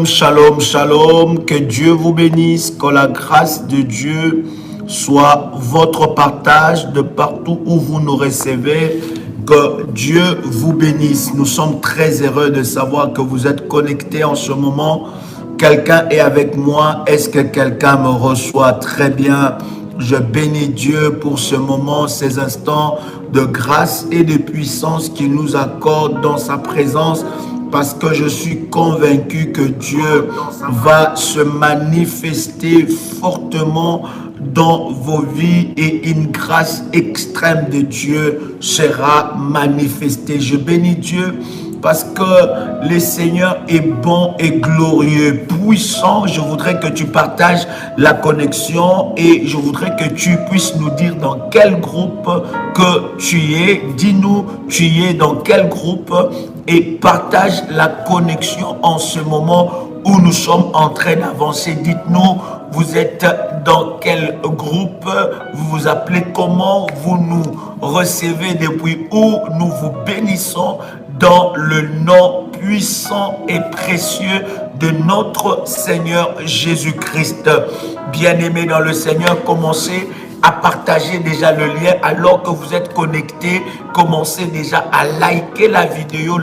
Shalom, shalom, que Dieu vous bénisse, que la grâce de Dieu soit votre partage de partout où vous nous recevez, que Dieu vous bénisse. Nous sommes très heureux de savoir que vous êtes connectés en ce moment. Quelqu'un est avec moi, est-ce que quelqu'un me reçoit? Très bien. Je bénis Dieu pour ce moment, ces instants de grâce et de puissance qu'il nous accorde dans sa présence, parce que je suis convaincu que Dieu va se manifester fortement dans vos vies et une grâce extrême de Dieu sera manifestée. Je bénis Dieu parce que le Seigneur est bon et glorieux, puissant. Je voudrais que tu partages la connexion et je voudrais que tu puisses nous dire dans quel groupe que tu es. Dis-nous, tu es dans quel groupe et partage la connexion en ce moment où nous sommes en train d'avancer. Dites-nous, vous êtes dans quel groupe, vous vous appelez comment, vous nous recevez depuis où, nous vous bénissons dans le nom puissant et précieux de notre Seigneur Jésus-Christ. Bien-aimés dans le Seigneur, commencez à partager déjà le lien alors que vous êtes connectés. Commencez déjà à liker la vidéo,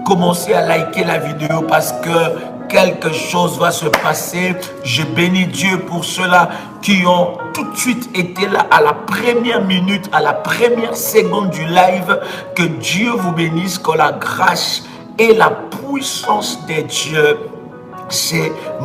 commencez à liker la vidéo parce que quelque chose va se passer. Je bénis Dieu pour ceux-là qui ont tout de suite été là à la première minute, à la première seconde du live. Que Dieu vous bénisse, que la grâce et la puissance de Dieu se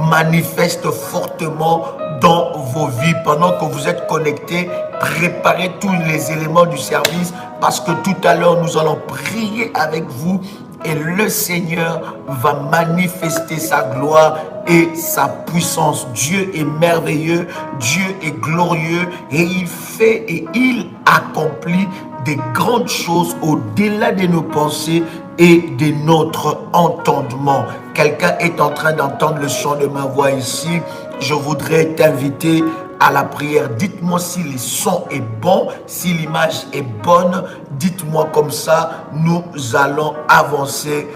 manifeste fortement dans vos vies. Pendant que vous êtes connectés, préparez tous les éléments du service parce que tout à l'heure, nous allons prier avec vous et le Seigneur va manifester sa gloire et sa puissance. Dieu est merveilleux, Dieu est glorieux et il fait et il accomplit des grandes choses au-delà de nos pensées et de notre entendement. Quelqu'un est en train d'entendre le son de ma voix ici. Je voudrais t'inviter à la prière. Dites-moi si le son est bon, si l'image est bonne. Dites-moi comme ça, nous allons avancer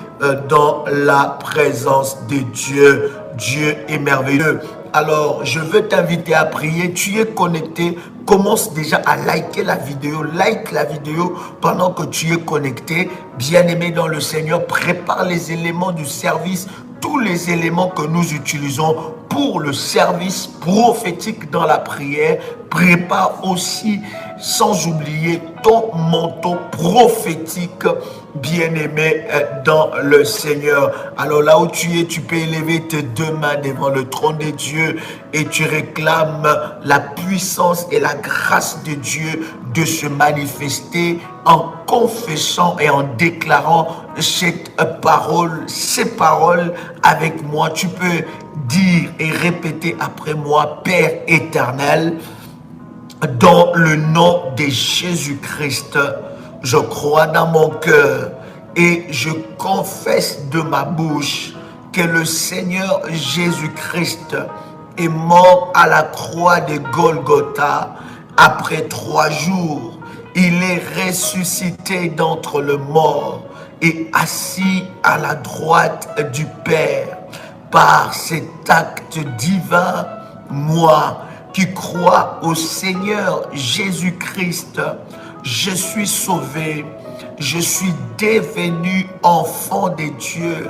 dans la présence de Dieu. Dieu est merveilleux. Alors, je veux t'inviter à prier. Tu es connecté. Commence déjà à liker la vidéo. Like la vidéo pendant que tu es connecté. Bien-aimé dans le Seigneur, prépare les éléments du service. Tous les éléments que nous utilisons pour le service prophétique dans la prière. Prépare aussi, sans oublier, ton manteau prophétique, bien-aimé dans le Seigneur. Alors là où tu es, tu peux élever tes deux mains devant le trône de Dieu et tu réclames la puissance et la grâce de Dieu de se manifester en confessant et en déclarant cette parole, ces paroles avec moi. Tu peux dire et répéter après moi: Père éternel, dans le nom de Jésus-Christ, je crois dans mon cœur et je confesse de ma bouche que le Seigneur Jésus-Christ est mort à la croix de Golgotha. Après 3 jours, il est ressuscité d'entre les morts et assis à la droite du Père. Par cet acte divin, moi qui crois au Seigneur Jésus-Christ, je suis sauvé, je suis devenu enfant de Dieu,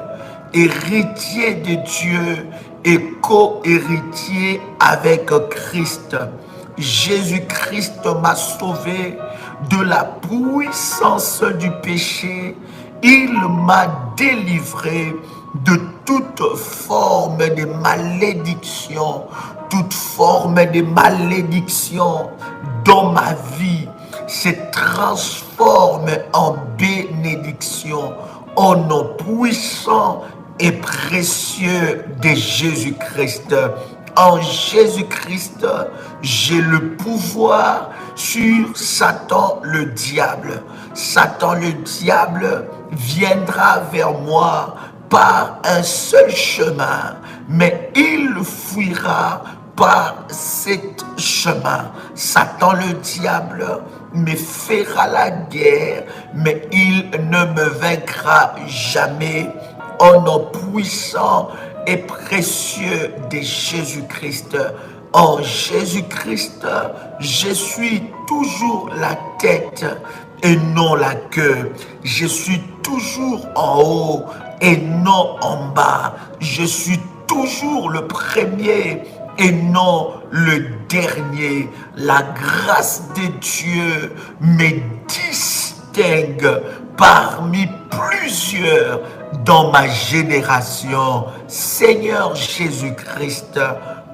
héritier de Dieu et co-héritier avec Christ. Jésus-Christ m'a sauvé de la puissance du péché. Il m'a délivré de toute forme de malédiction, toute forme de malédiction dans ma vie se transforme en bénédiction au nom puissant et précieux de Jésus-Christ. En Jésus-Christ, j'ai le pouvoir sur Satan le diable. Satan le diable viendra vers moi par un seul chemin, mais il fuira par cet chemin. Satan le diable me fera la guerre, mais il ne me vaincra jamais au nom puissant et précieux de Jésus-Christ. En Jésus-Christ, je suis toujours la tête et non la queue. Je suis toujours en haut et non en bas. Je suis toujours le premier et non le dernier. La grâce de Dieu me distingue parmi plusieurs dans ma génération. Seigneur Jésus-Christ,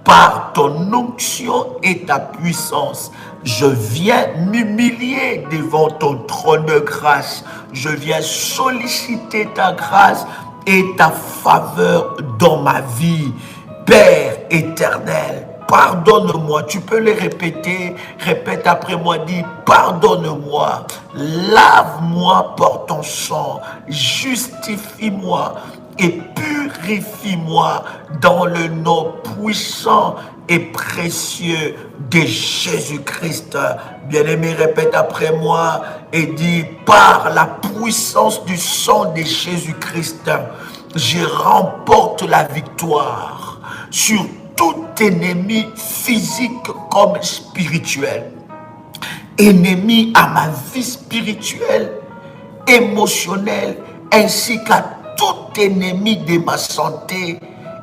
par ton onction et ta puissance, je viens m'humilier devant ton trône de grâce. Je viens solliciter ta grâce et ta faveur dans ma vie. Père éternel, pardonne-moi. Tu peux le répéter. Répète après moi. Dis, pardonne-moi. Lave-moi par ton sang. Justifie-moi et purifie-moi dans le nom puissant et précieux de Jésus-Christ. Bien-aimé, répète après moi et dis, par la puissance du sang de Jésus-Christ, je remporte la victoire sur tout ennemi physique comme spirituel. Ennemi à ma vie spirituelle, émotionnelle, ainsi qu'à tout ennemi de ma santé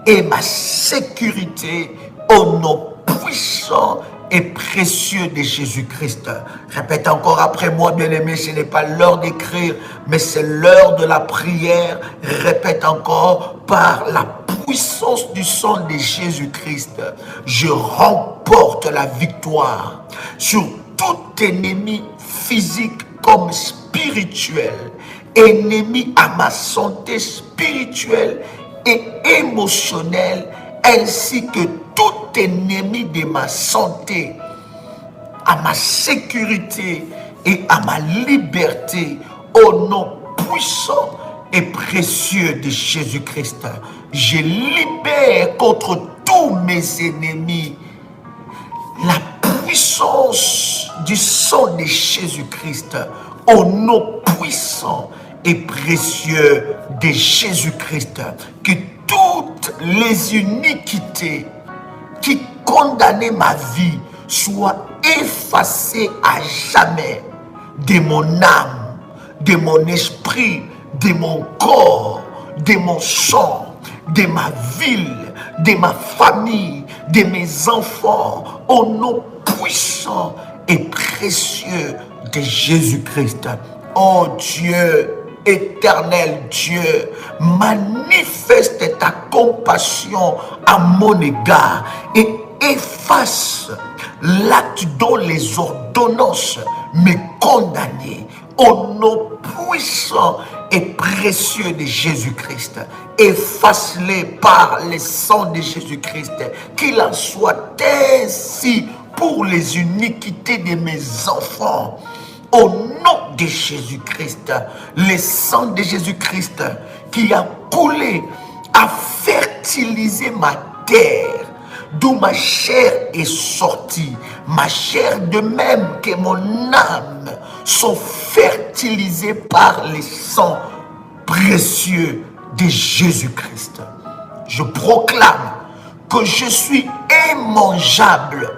et ma sécurité, au nom puissant et précieux de Jésus-Christ. Répète encore après moi, bien-aimé, ce n'est pas l'heure d'écrire, mais c'est l'heure de la prière. Répète encore, par la puissance du sang de Jésus-Christ, je remporte la victoire sur tout ennemi physique comme spirituel, ennemi à ma santé spirituelle et émotionnelle, ainsi que tout ennemi de ma santé, à ma sécurité et à ma liberté, au nom puissant et précieux de Jésus-Christ. Je libère contre tous mes ennemis la puissance du sang de Jésus-Christ, au nom puissant et précieux de Jésus-Christ. Que toutes les iniquités qui condamnaient ma vie soient effacées à jamais de mon âme, de mon esprit, de mon corps, de mon sang, de ma ville, de ma famille, de mes enfants, au nom puissant et précieux de Jésus-Christ. Oh Dieu, éternel Dieu, manifeste ta compassion à mon égard et efface l'acte dont les ordonnances me condamnaient, au nom puissant et précieux de Jésus-Christ. Efface-les par le sang de Jésus-Christ. Qu'il en soit ainsi pour les iniquités de mes enfants. Au nom de Jésus-Christ, le sang de Jésus-Christ qui a coulé, a fertilisé ma terre, d'où ma chair est sortie. Ma chair de même que mon âme sont fertilisées par le sang précieux de Jésus-Christ. Je proclame que je suis immangeable.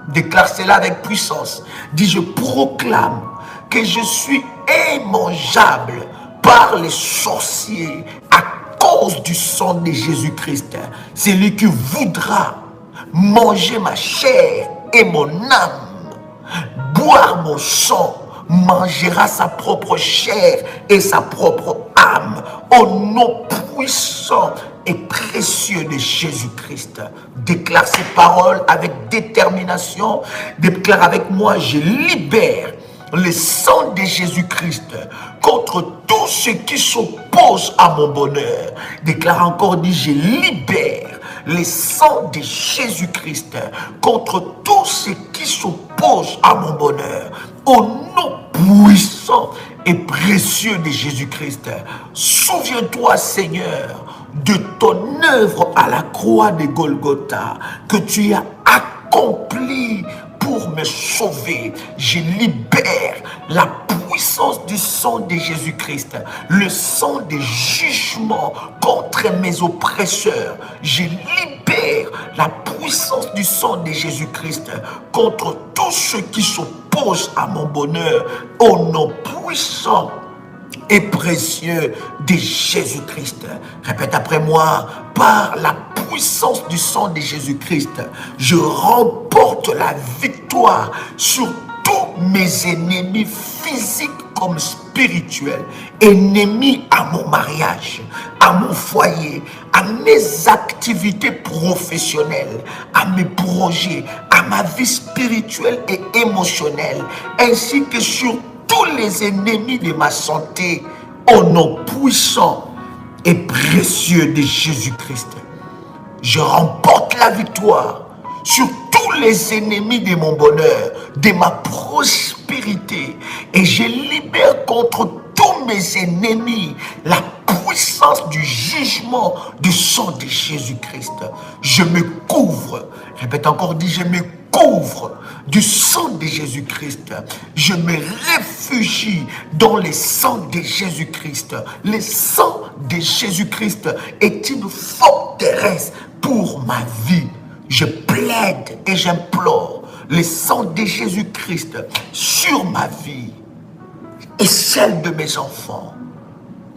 Déclare cela avec puissance. Dis, je proclame que je suis immangeable par les sorciers à cause du sang de Jésus-Christ. Celui qui voudra manger ma chair et mon âme, boire mon sang, mangera sa propre chair et sa propre âme, au nom puissant et précieux de Jésus-Christ. Déclare ces paroles avec détermination. Déclare avec moi, je libère le sang de Jésus-Christ contre tous ceux qui s'opposent à mon bonheur. Déclare encore, dis, je libère le sang de Jésus-Christ contre tous ceux qui s'opposent à mon bonheur. Au nom puissant et précieux de Jésus-Christ. Souviens-toi, Seigneur, de ton œuvre à la croix de Golgotha que tu as accomplie pour me sauver. Je libère la puissance du sang de Jésus-Christ, le sang des jugements contre mes oppresseurs, je libère la puissance du sang de Jésus-Christ contre tous ceux qui s'opposent à mon bonheur, au nom puissant et précieux de Jésus-Christ. Répète après moi, par la puissance du sang de Jésus-Christ, je remporte la victoire sur tous mes ennemis physiques comme spirituels, ennemis à mon mariage, à mon foyer, à mes activités professionnelles, à mes projets, à ma vie spirituelle et émotionnelle, ainsi que sur tous les ennemis de ma santé, au nom puissant et précieux de Jésus-Christ. Je remporte la victoire sur tous les ennemis de mon bonheur, de ma prospérité, et je libère contre tous mes ennemis la puissance du jugement du sang de Jésus-Christ. Je me couvre, répète encore, dis, je me couvre du sang de Jésus-Christ. Je me réfugie dans le sang de Jésus-Christ. Le sang de Jésus-Christ est une forteresse pour ma vie. Je plaide et j'implore le sang de Jésus-Christ sur ma vie et celle de mes enfants.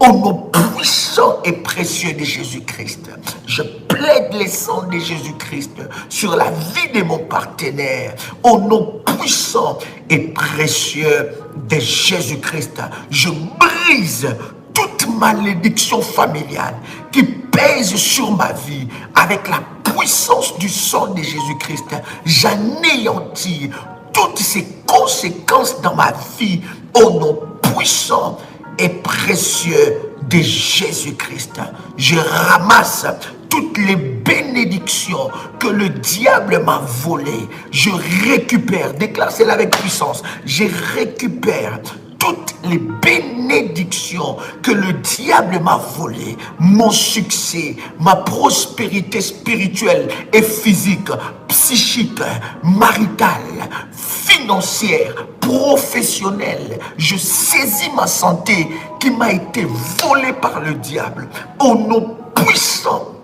Au nom puissant et précieux de Jésus-Christ, je plaide le sang de Jésus-Christ sur la vie de mon partenaire. Au nom puissant et précieux de Jésus-Christ, je brise toute malédiction familiale qui pèse sur ma vie. Avec la puissance du sang de Jésus-Christ, j'anéantis toutes ces conséquences dans ma vie au nom puissant et précieux de Jésus-Christ. Je ramasse toutes les bénédictions que le diable m'a volées. Je récupère, déclare cela avec puissance, je récupère toutes les bénédictions que le diable m'a volées, mon succès, ma prospérité spirituelle et physique, psychique, maritale, financière, professionnelle. Je saisis ma santé qui m'a été volée par le diable. Au nom puissant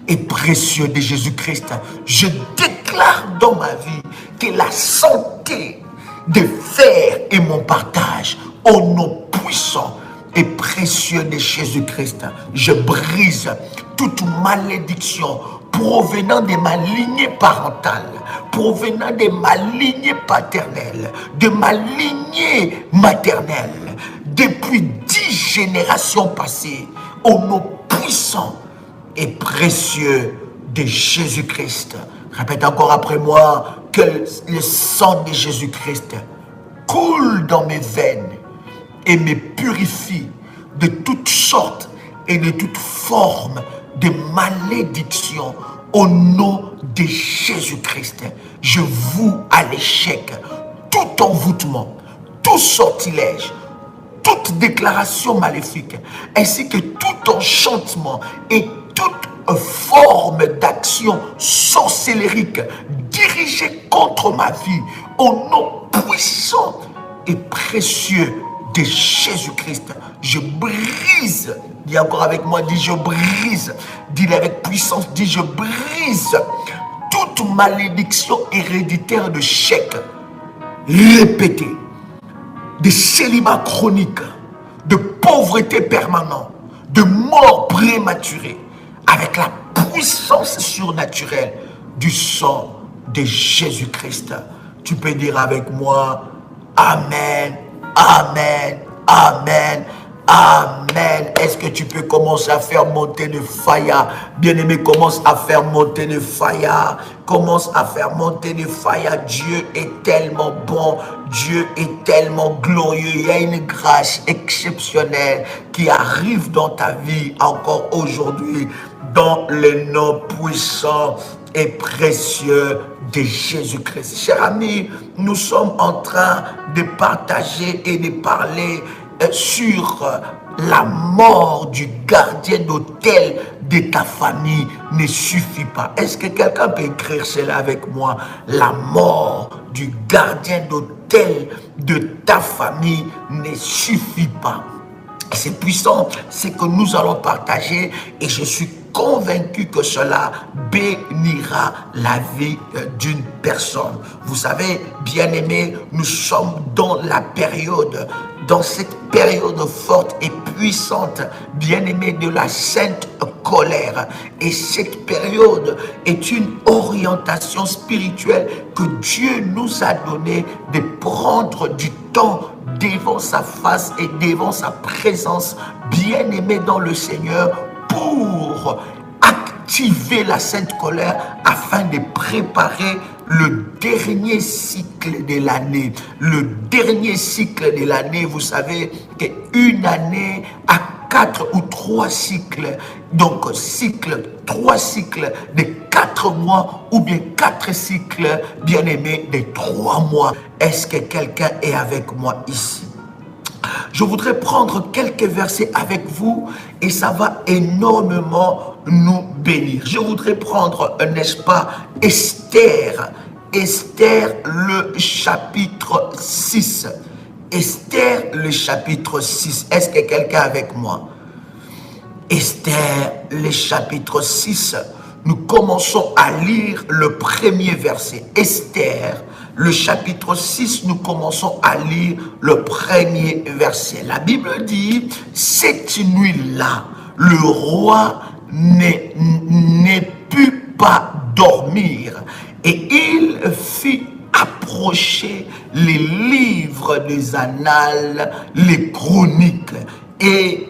et précieux de Jésus-Christ, je déclare dans ma vie que la santé de faire et mon partage, au nom puissant et précieux de Jésus-Christ, je brise toute malédiction provenant de ma lignée parentale, provenant de ma lignée paternelle, de ma lignée maternelle, depuis 10 générations passées, au nom puissant et précieux de Jésus-Christ. Répète encore après moi, que le sang de Jésus-Christ coule dans mes veines et me purifie de toutes sortes et de toutes formes de malédiction. Au nom de Jésus-Christ, je voue à l'échec tout envoûtement, tout sortilège, toute déclaration maléfique, ainsi que tout enchantement et toute forme d'action sorcellérique dirigée contre ma vie, au nom puissant et précieux de Jésus-Christ. Je brise, dis encore avec moi, dis je brise, dis avec puissance, dis je brise toute malédiction héréditaire de chèque répété, de célibat chronique, de pauvreté permanente, de mort prématurée, avec la puissance surnaturelle du sang de Jésus-Christ. Tu peux dire avec moi, Amen, Amen, Amen, Amen. Est-ce que tu peux commencer à faire monter le faya? Bien-aimé, commence à faire monter le faya. Commence à faire monter le faya. Dieu est tellement bon. Dieu est tellement glorieux. Il y a une grâce exceptionnelle qui arrive dans ta vie encore aujourd'hui, dans le nom puissant et précieux de Jésus-Christ. Chers amis, nous sommes en train de partager et de parler sur la mort du gardien d'hôtel de ta famille ne suffit pas. Est-ce que quelqu'un peut écrire cela avec moi? La mort du gardien d'hôtel tel de ta famille ne suffit pas. C'est puissant, c'est que nous allons partager et je suis convaincu que cela bénira la vie d'une personne. Vous savez, bien-aimés, nous sommes dans cette période forte et puissante, bien-aimés, de la sainte colère. Et cette période est une orientation spirituelle que Dieu nous a donné de prendre du temps devant sa face et devant sa présence, bien-aimé dans le Seigneur, pour activer la sainte colère afin de préparer le dernier cycle de l'année. Le dernier cycle de l'année, vous savez qu'une année a 4 ou 3 cycles. Donc, 3 cycles de 4 mois ou bien 4 cycles, bien aimés, de 3 mois. Est-ce que quelqu'un est avec moi ici? Je voudrais prendre quelques versets avec vous et ça va énormément nous bénir. Je voudrais prendre, n'est-ce pas, Esther, le chapitre 6. Esther, le chapitre 6. Est-ce que quelqu'un est avec moi? Esther, le chapitre 6. Nous commençons à lire le premier verset. Esther, le chapitre 6, nous commençons à lire le premier verset. La Bible dit, cette nuit-là, le roi ne put pas dormir et il fit approcher les livres des annales, les chroniques, et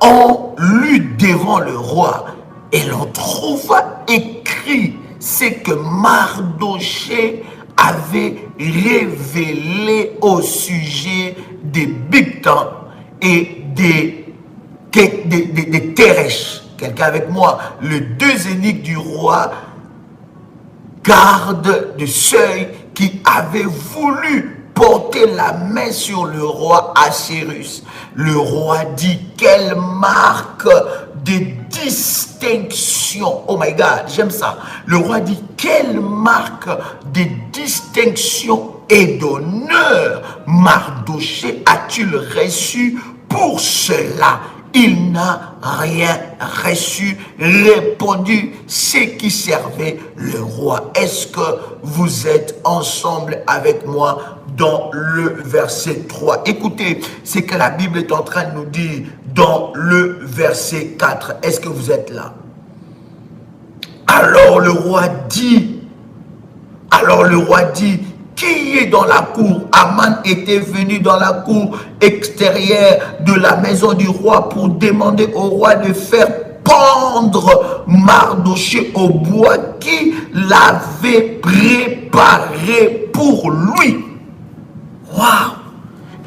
on lut devant le roi et l'on trouva écrit ce que Mardochée avait révélé au sujet des Bigtans et des Teresh. Quelqu'un avec moi? Les 2 eunuques du roi, garde du seuil, qui avaient voulu porter la main sur le roi Assyrus. Le roi dit, quelle marque de distinction, oh my God, j'aime ça. Le roi dit, quelle marque de distinction et d'honneur Mardochée a-t-il reçu pour cela? Il n'a rien reçu, répondit ceux qui servaient le roi. Est-ce que vous êtes ensemble avec moi dans le verset 3? Écoutez ce que la Bible est en train de nous dire dans le verset 4. Est-ce que vous êtes là? Alors le roi dit, qui est dans la cour? Aman était venu dans la cour extérieure de la maison du roi pour demander au roi de faire pendre Mardochée au bois qui l'avait préparé pour lui. Waouh!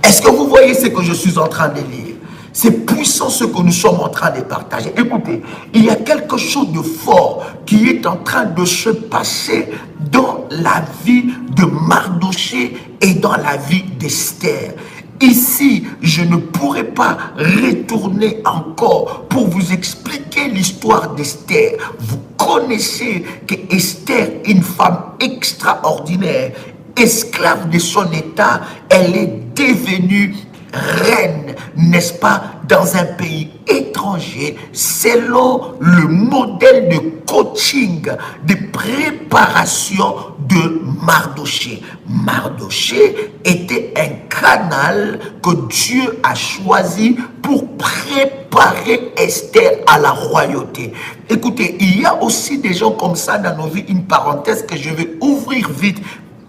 Est-ce que vous voyez ce que je suis en train de lire? C'est puissant ce que nous sommes en train de partager. Écoutez, il y a quelque chose de fort qui est en train de se passer dans la vie de Mardochée et dans la vie d'Esther. Ici, je ne pourrais pas retourner encore pour vous expliquer l'histoire d'Esther. Vous connaissez que Esther, une femme extraordinaire, esclave de son état, elle est devenue reine, n'est-ce pas, dans un pays étranger, selon le modèle de coaching, de préparation de Mardochée. Mardochée était un canal que Dieu a choisi pour préparer Esther à la royauté. Écoutez, il y a aussi des gens comme ça dans nos vies, une parenthèse que je vais ouvrir vite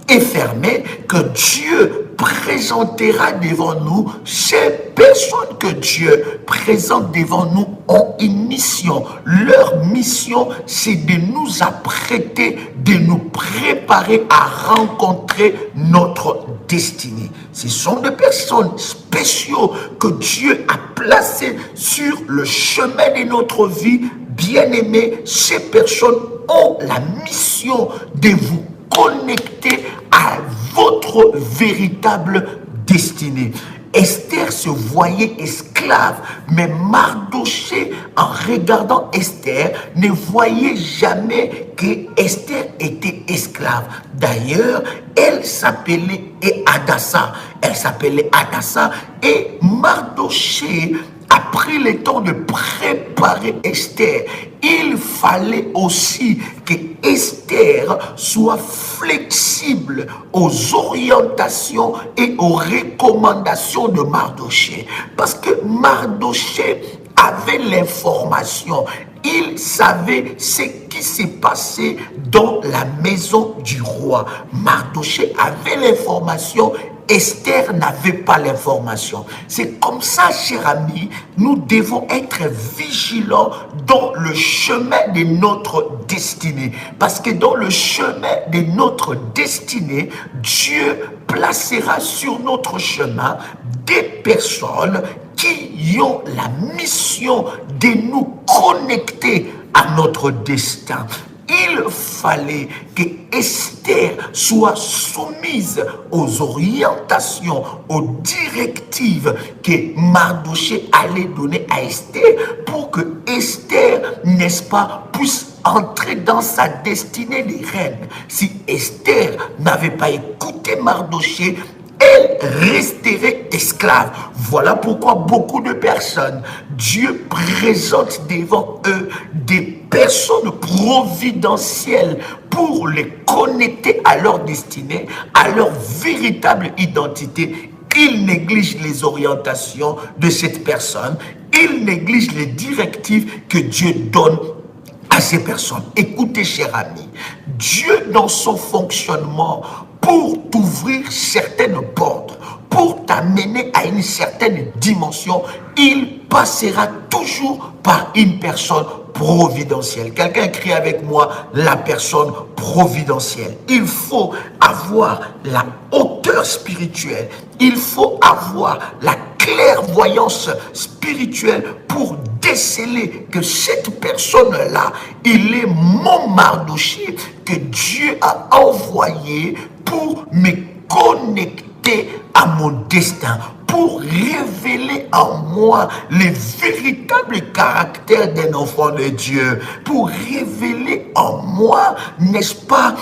et fermer, que Dieu présentera devant nous. Ces personnes que Dieu présente devant nous ont une mission. Leur mission, c'est de nous apprêter, de nous préparer à rencontrer notre destinée. Ce sont des personnes spéciaux que Dieu a placées sur le chemin de notre vie. Bien-aimés, ces personnes ont la mission de vous connecter à votre véritable destinée. Esther se voyait esclave, mais Mardochée, en regardant Esther, ne voyait jamais que Esther était esclave. D'ailleurs, elle s'appelait Hadassa. Elle s'appelait Hadassa et Mardochée a pris le temps de préparer Esther. Il fallait aussi que Esther soit flexible aux orientations et aux recommandations de Mardochée. Parce que Mardochée avait l'information. Il savait ce qui s'est passé dans la maison du roi. Mardochée avait l'information. Esther n'avait pas l'information. C'est comme ça, cher ami, nous devons être vigilants dans le chemin de notre destinée. Parce que dans le chemin de notre destinée, Dieu placera sur notre chemin des personnes qui ont la mission de nous connecter à notre destin. Il fallait que Esther soit soumise aux orientations, aux directives que Mardochée allait donner à Esther pour que Esther, n'est-ce pas, puisse entrer dans sa destinée de reine. Si Esther n'avait pas écouté Mardochée, elle resterait esclave. Voilà pourquoi beaucoup de personnes, Dieu présente devant eux des personnes providentielles pour les connecter à leur destinée, à leur véritable identité. Il néglige les orientations de cette personne, il néglige les directives que Dieu donne à ces personnes. Écoutez, cher ami, Dieu dans son fonctionnement, pour t'ouvrir certaines portes, pour t'amener à une certaine dimension, il passera toujours par une personne providentielle. Quelqu'un crie avec moi, la personne providentielle. Il faut avoir la hauteur spirituelle, il faut avoir la clairvoyance spirituelle pour déceler que cette personne-là, il est mon Mardochée que Dieu a envoyé pour me connecter à mon destin, pour révéler en moi le véritable caractère d'un enfant de Dieu, pour révéler en moi, n'est-ce pas,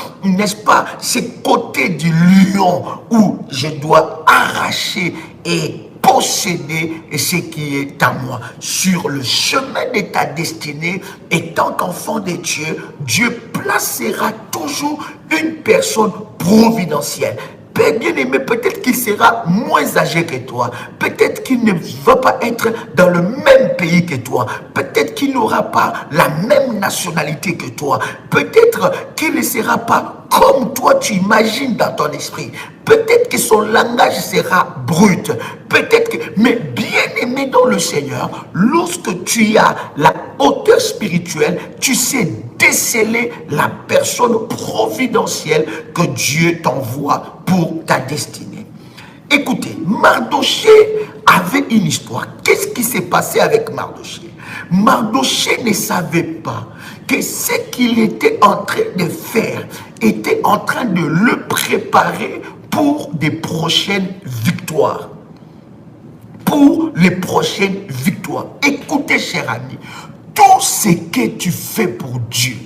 ces côtés du lion où je dois arracher et posséder ce qui est à moi. Sur le chemin de ta destinée, étant qu'enfant de Dieu, Dieu placera toujours une personne providentielle. Père bien-aimé, peut-être qu'il sera moins âgé que toi. Peut-être qu'il ne va pas être dans le même pays que toi. Peut-être qu'il n'aura pas la même nationalité que toi. Peut-être qu'il ne sera pas comme toi tu imagines dans ton esprit. Peut-être que son langage sera brut. Peut-être que... Mais bien-aimé dans le Seigneur, lorsque tu as la hauteur spirituelle, tu sais déceler la personne providentielle que Dieu t'envoie pour ta destinée. Écoutez, Mardochée avait une histoire. Qu'est-ce qui s'est passé avec Mardochée? Mardochée ne savait pas que ce qu'il était en train de faire était en train de le préparer pour des prochaines victoires. Pour les prochaines victoires. Écoutez, cher ami, tout ce que tu fais pour Dieu,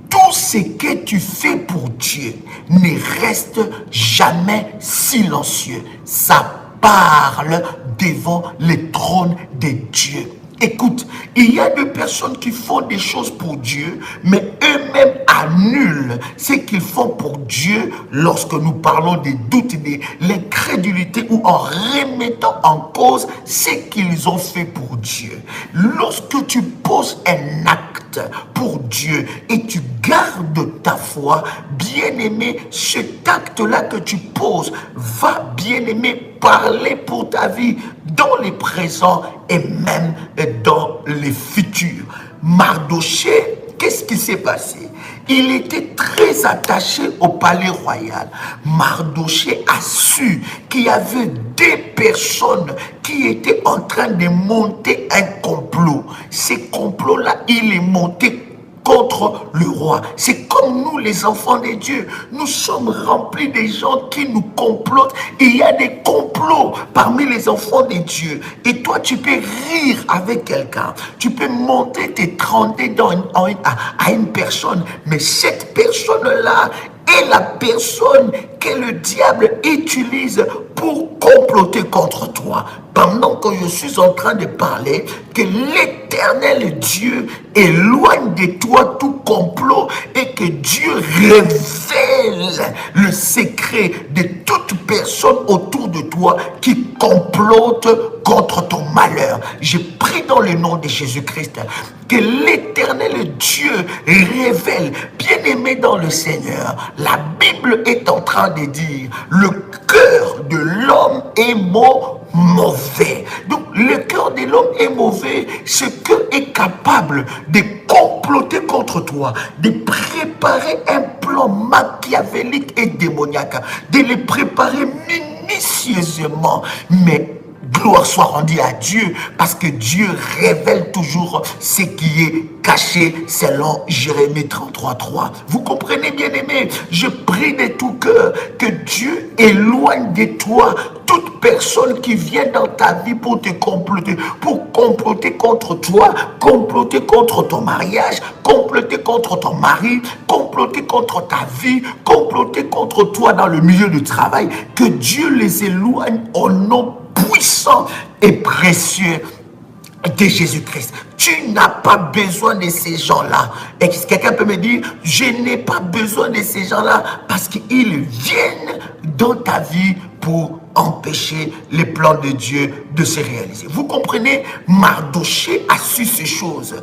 tout ce que tu fais pour Dieu ne reste jamais silencieux. Ça parle devant le trône de Dieu. Écoute, il y a des personnes qui font des choses pour Dieu, mais eux-mêmes annulent ce qu'ils font pour Dieu lorsque nous parlons des doutes, de l'incrédulité ou en remettant en cause ce qu'ils ont fait pour Dieu. Lorsque tu poses un acte pour Dieu et tu gardes ta foi, bien-aimé, cet acte-là que tu poses va, bien-aimé, parler pour ta vie dans les présents et même dans les futurs. Mardochée, qu'est-ce qui s'est passé? Il était très attaché au palais royal. Mardochée a su qu'il y avait des personnes qui étaient en train de monter un complot. Ces complots-là, il est monté contre le roi. C'est comme comme nous les enfants de Dieu, nous sommes remplis des gens qui nous complotent. Il y a des complots parmi les enfants de Dieu. Et toi, tu peux rire avec quelqu'un. Tu peux monter tes trentaines à une personne. Mais cette personne-là est la personne que le diable utilise pour comploter contre toi. Pendant que je suis en train de parler, que l'Éternel Dieu éloigne de toi tout complot et que Dieu révèle le secret de toute personne autour de toi qui complote contre ton malheur. Je prie dans le nom de Jésus-Christ que l'Éternel Dieu révèle, bien-aimé dans le Seigneur. La Bible est en train de dire, le cœur de l'homme est mauvais. Donc le cœur de l'homme est mauvais. Ce cœur est capable de comploter contre toi, de préparer un plan machiavélique et démoniaque, de le préparer minutieusement. Mais gloire soit rendue à Dieu, parce que Dieu révèle toujours ce qui est caché selon Jérémie 33:3. Vous comprenez, bien-aimé? Je prie de tout cœur que Dieu éloigne de toi toute personne qui vient dans ta vie pour te comploter, contre toi, comploter contre ton mariage, comploter contre ton mari, comploter contre ta vie, comploter contre toi dans le milieu du travail. Que Dieu les éloigne au nom puissant et précieux de Jésus-Christ. Tu n'as pas besoin de ces gens-là. Et quelqu'un peut me dire, je n'ai pas besoin de ces gens-là parce qu'ils viennent dans ta vie pour empêcher les plans de Dieu de se réaliser. Vous comprenez? Mardoché a su ces choses.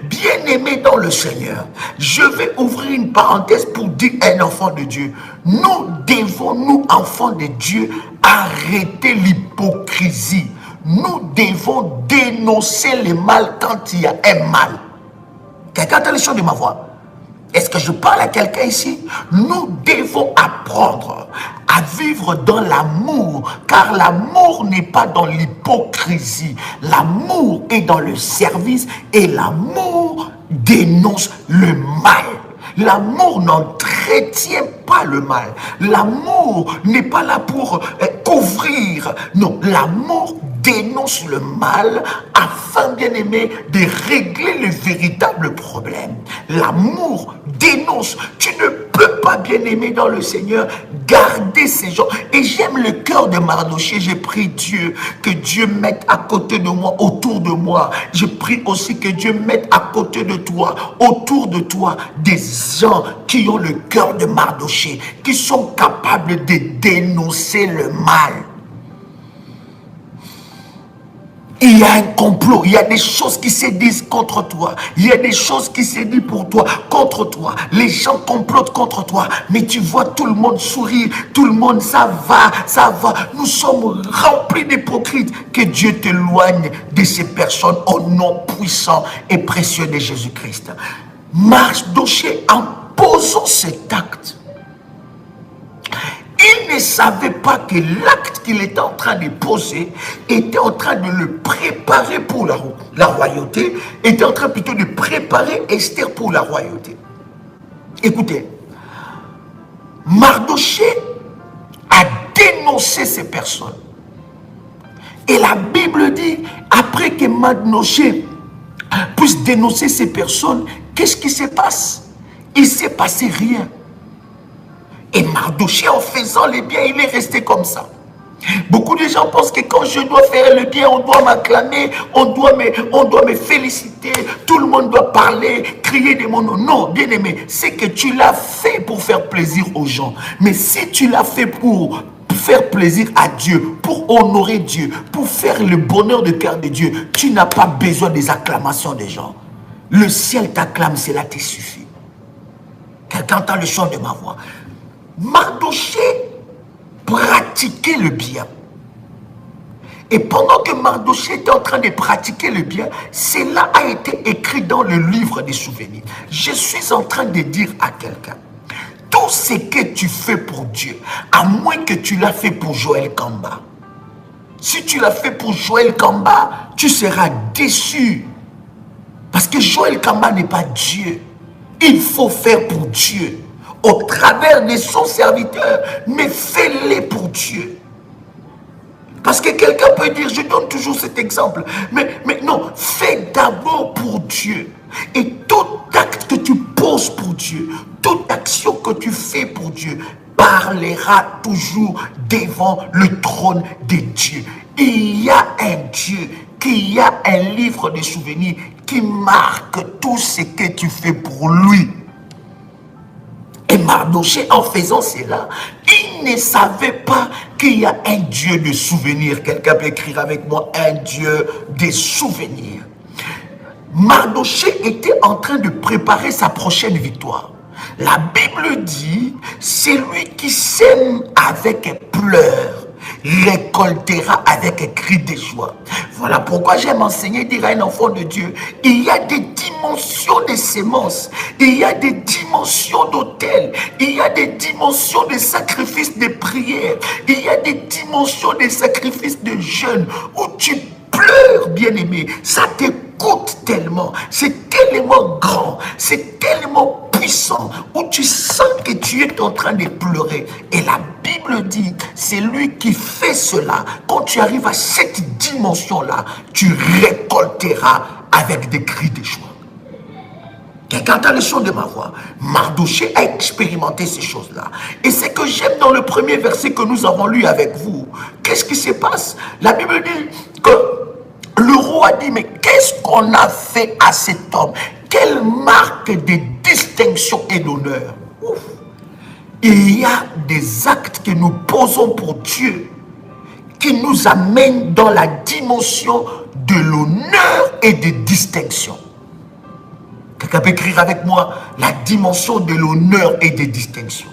Bien-aimé dans le Seigneur, je vais ouvrir une parenthèse pour dire à un enfant de Dieu, nous devons, nous enfants de Dieu, arrêter l'hypocrisie. Nous devons dénoncer le mal quand il y a un mal. Quelqu'un entend les choses de ma voix? Est-ce que je parle à quelqu'un ici? Nous devons apprendre à vivre dans l'amour, car l'amour n'est pas dans l'hypocrisie. L'amour est dans le service et l'amour dénonce le mal. L'amour n'entretient pas le mal. L'amour n'est pas là pour couvrir. Non, l'amour dénonce le mal afin, bien aimé, de régler le véritable problème. L'amour dénonce. Tu ne peux pas, bien aimé dans le Seigneur, garder ces gens. Et j'aime le cœur de Mardoché. J'ai prié Dieu, que Dieu mette à côté de moi, autour de moi. Je prie aussi que Dieu mette à côté de toi, autour de toi, des gens qui ont le cœur de Mardoché, qui sont capables de dénoncer le mal. Il y a un complot, il y a des choses qui se disent contre toi, il y a des choses qui se disent pour toi, contre toi. Les gens complotent contre toi, mais tu vois tout le monde sourire, tout le monde, ça va, ça va. Nous sommes remplis d'hypocrites. Que Dieu t'éloigne de ces personnes au nom puissant et précieux de Jésus-Christ. Mardoché, en posant cet acte, il ne savait pas que l'acte qu'il était en train de poser était en train de le préparer pour la royauté, était en train plutôt de préparer Esther pour la royauté. Écoutez, Mardoché a dénoncé ces personnes. Et la Bible dit, après que Mardoché puisse dénoncer ces personnes, qu'est-ce qui se passe? Il ne s'est passé rien. Et Mardoché, en faisant le bien, il est resté comme ça. Beaucoup de gens pensent que quand je dois faire le bien, on doit m'acclamer, on doit me féliciter, tout le monde doit parler, crier de mon nom. Non, bien aimé, c'est que tu l'as fait pour faire plaisir aux gens. Mais si tu l'as fait pour faire plaisir à Dieu, pour honorer Dieu, pour faire le bonheur de cœur de Dieu, tu n'as pas besoin des acclamations des gens. Le ciel t'acclame, cela te suffit. Quelqu'un entend le chant de ma voix. Mardoché pratiquait le bien. Et pendant que Mardoché était en train de pratiquer le bien, cela a été écrit dans le livre des souvenirs. Je suis en train de dire à quelqu'un, tout ce que tu fais pour Dieu, à moins que tu l'as fait pour Joël Kamba. Si tu l'as fait pour Joël Kamba, tu seras déçu. Parce que Joël Kamba n'est pas Dieu. il faut faire pour Dieu, au travers de son serviteur, mais fais-les pour Dieu. Parce que quelqu'un peut dire, je donne toujours cet exemple, mais non, fais d'abord pour Dieu. Et tout acte que tu poses pour Dieu, toute action que tu fais pour Dieu, parlera toujours devant le trône de Dieu. Il y a un Dieu, qui a un livre de souvenirs qui marque tout ce que tu fais pour lui. Et Mardochée, en faisant cela, il ne savait pas qu'il y a un Dieu de souvenirs. Quelqu'un peut écrire avec moi, un Dieu des souvenirs. Mardochée était en train de préparer sa prochaine victoire. La Bible dit, celui qui sème avec pleurs récoltera avec un cri de joie. Voilà pourquoi j'aime enseigner, dire à un enfant de Dieu, il y a des dimensions de semences, il y a des dimensions d'autel, il y a des dimensions de sacrifices de prière, il y a des dimensions de sacrifices de jeûne où tu pleures, bien-aimé, ça te coûte tellement, c'est tellement grand, c'est tellement puissant, où tu sens que tu es en train de pleurer. Et la Bible dit, c'est lui qui fait cela. Quand tu arrives à cette dimension-là, tu récolteras avec des cris de joie. Quelqu'un entend le son de ma voix. Mardochée a expérimenté ces choses-là. Et ce que j'aime dans le premier verset que nous avons lu avec vous, qu'est-ce qui se passe? La Bible dit que le roi dit, mais qu'est-ce qu'on a fait à cet homme? Quelle marque de distinction et d'honneur. Il y a des actes que nous posons pour Dieu qui nous amènent dans la dimension de l'honneur et de distinction. Quelqu'un peut écrire avec moi la dimension de l'honneur et de distinction.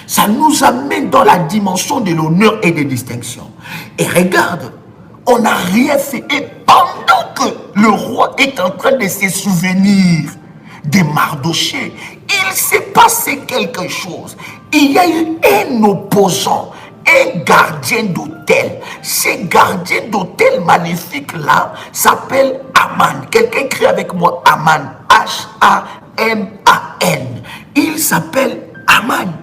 Ça nous amène dans la dimension de l'honneur et de distinction. Et regarde, on n'a rien fait. Et pendant que le roi est en train de se souvenir de Mardochée, il s'est passé quelque chose. Il y a eu un opposant, un gardien d'hôtel. Ce gardien d'hôtel maléfique-là s'appelle Aman. Quelqu'un écrit avec moi Aman. H-A-M-A-N. Il s'appelle Aman.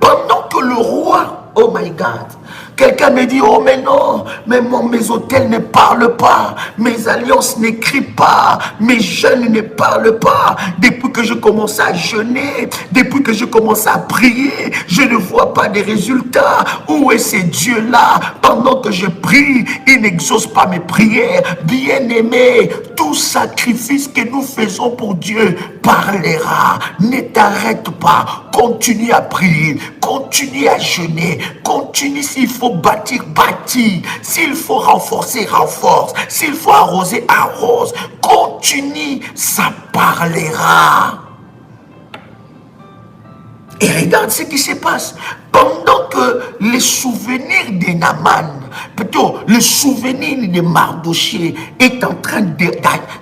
Pendant que le roi, oh my God, quelqu'un me dit, oh mais non, mais mes hôtels ne parlent pas, mes alliances n'écrivent pas, mes jeûnes ne parlent pas. Depuis que je commence à jeûner, depuis que je commence à prier, je ne vois pas de résultats. Où est ce Dieu-là? Pendant que je prie, il n'exauce pas mes prières. Bien-aimé, tout sacrifice que nous faisons pour Dieu parlera. Ne t'arrête pas, continue à prier, continue à jeûner, continue. S'il faut bâtir, bâtis. S'il faut renforcer, renforce. S'il faut arroser, arrose. Continue, ça parlera. Et regarde ce qui se passe. Pendant que le souvenir de Naaman, plutôt le souvenir de Mardochée est en train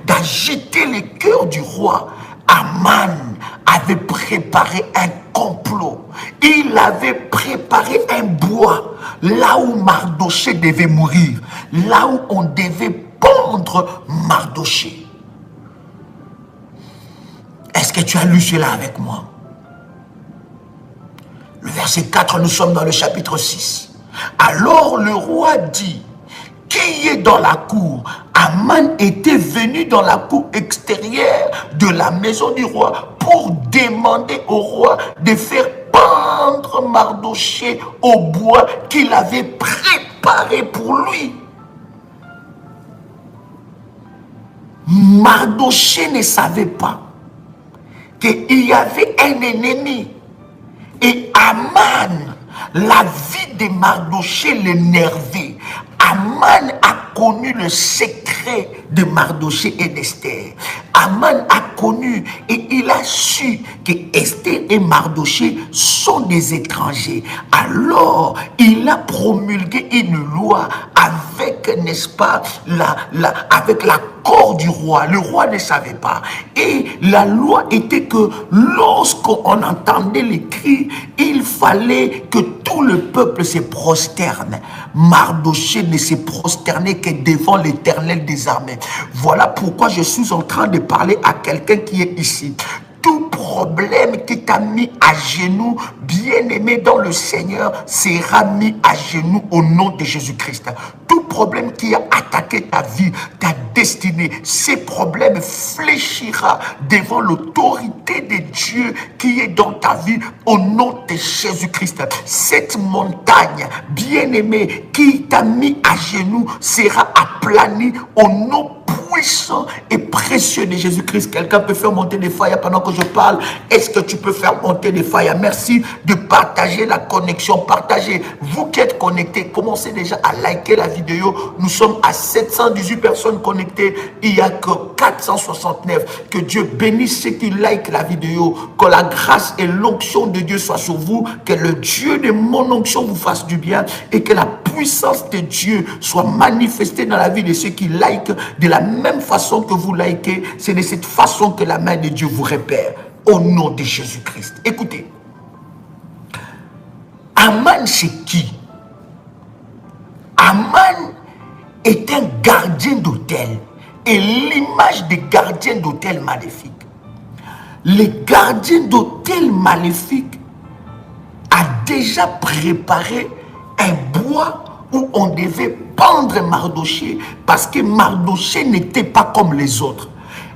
d'agiter le cœur du roi, Aman avait préparé un complot. Il avait préparé un bois là où Mardochée devait mourir, là où on devait pendre Mardochée. Est-ce que tu as lu cela avec moi? Le verset 4, nous sommes dans le chapitre 6. Alors le roi dit, qui est dans la cour? Aman était venu dans la cour extérieure de la maison du roi pour demander au roi de faire pendre Mardochée au bois qu'il avait préparé pour lui. Mardochée ne savait pas qu'il y avait un ennemi. Et Aman, la vie de Mardochée l'énervait. Aman a connu le secret de Mardochée et d'Esther. Aman a connu et il a su que Esther et Mardochée sont des étrangers. Alors, il a promulgué une loi avec, n'est-ce pas, avec l'accord du roi. Le roi ne savait pas. Et la loi était que lorsqu'on entendait les cris, il fallait que tout le peuple se prosterne. Mardochée ne se prosternait que devant l'Éternel des armées. travail. Voilà pourquoi je suis en train de parler à quelqu'un qui est ici. Tout problème qui t'a mis à genoux, bien-aimé dans le Seigneur, sera mis à genoux au nom de Jésus-Christ. Tout problème qui a attaqué ta vie, ta destinée, ces problèmes fléchira devant l'autorité de Dieu qui est dans ta vie au nom de Jésus-Christ. Cette montagne, bien-aimé, qui t'a mis à genoux, sera aplanie au nom puissant et précieux de Jésus-Christ. Quelqu'un peut faire monter des failles pendant que je parle. Est-ce que tu peux faire monter des failles? Merci de partager la connexion. Partagez. Vous qui êtes connectés, commencez déjà à liker la vidéo. Nous sommes à 718 personnes connectées. Il n'y a que 469. Que Dieu bénisse ceux qui likent la vidéo. Que la grâce et l'onction de Dieu soient sur vous. Que le Dieu de mon onction vous fasse du bien. Et que la puissance de Dieu soit manifestée dans la vie de ceux qui likent de la même façon que vous likez. C'est de cette façon que la main de Dieu vous repère. Au nom de Jésus-Christ. Écoutez. Aman, c'est qui? Aman est un gardien d'hôtel. Et l'image des gardiens d'hôtel maléfiques. Les gardiens d'hôtel maléfiques a déjà préparé un bois où on devait pendre Mardochée parce que Mardochée n'était pas comme les autres.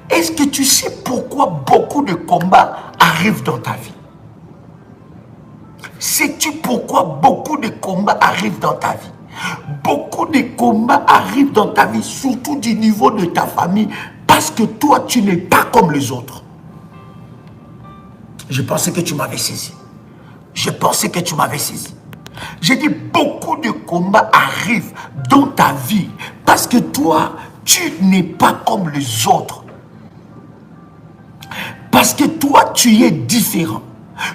Est-ce que tu sais pourquoi beaucoup de combats arrivent dans ta vie? Sais-tu pourquoi beaucoup de combats arrivent dans ta vie? Beaucoup de combats arrivent dans ta vie, surtout du niveau de ta famille, parce que toi, tu n'es pas comme les autres. Je pensais que tu m'avais saisi. Je pensais que tu m'avais saisi. J'ai dit, beaucoup de combats arrivent dans ta vie parce que toi, tu n'es pas comme les autres. Parce que toi, tu es différent.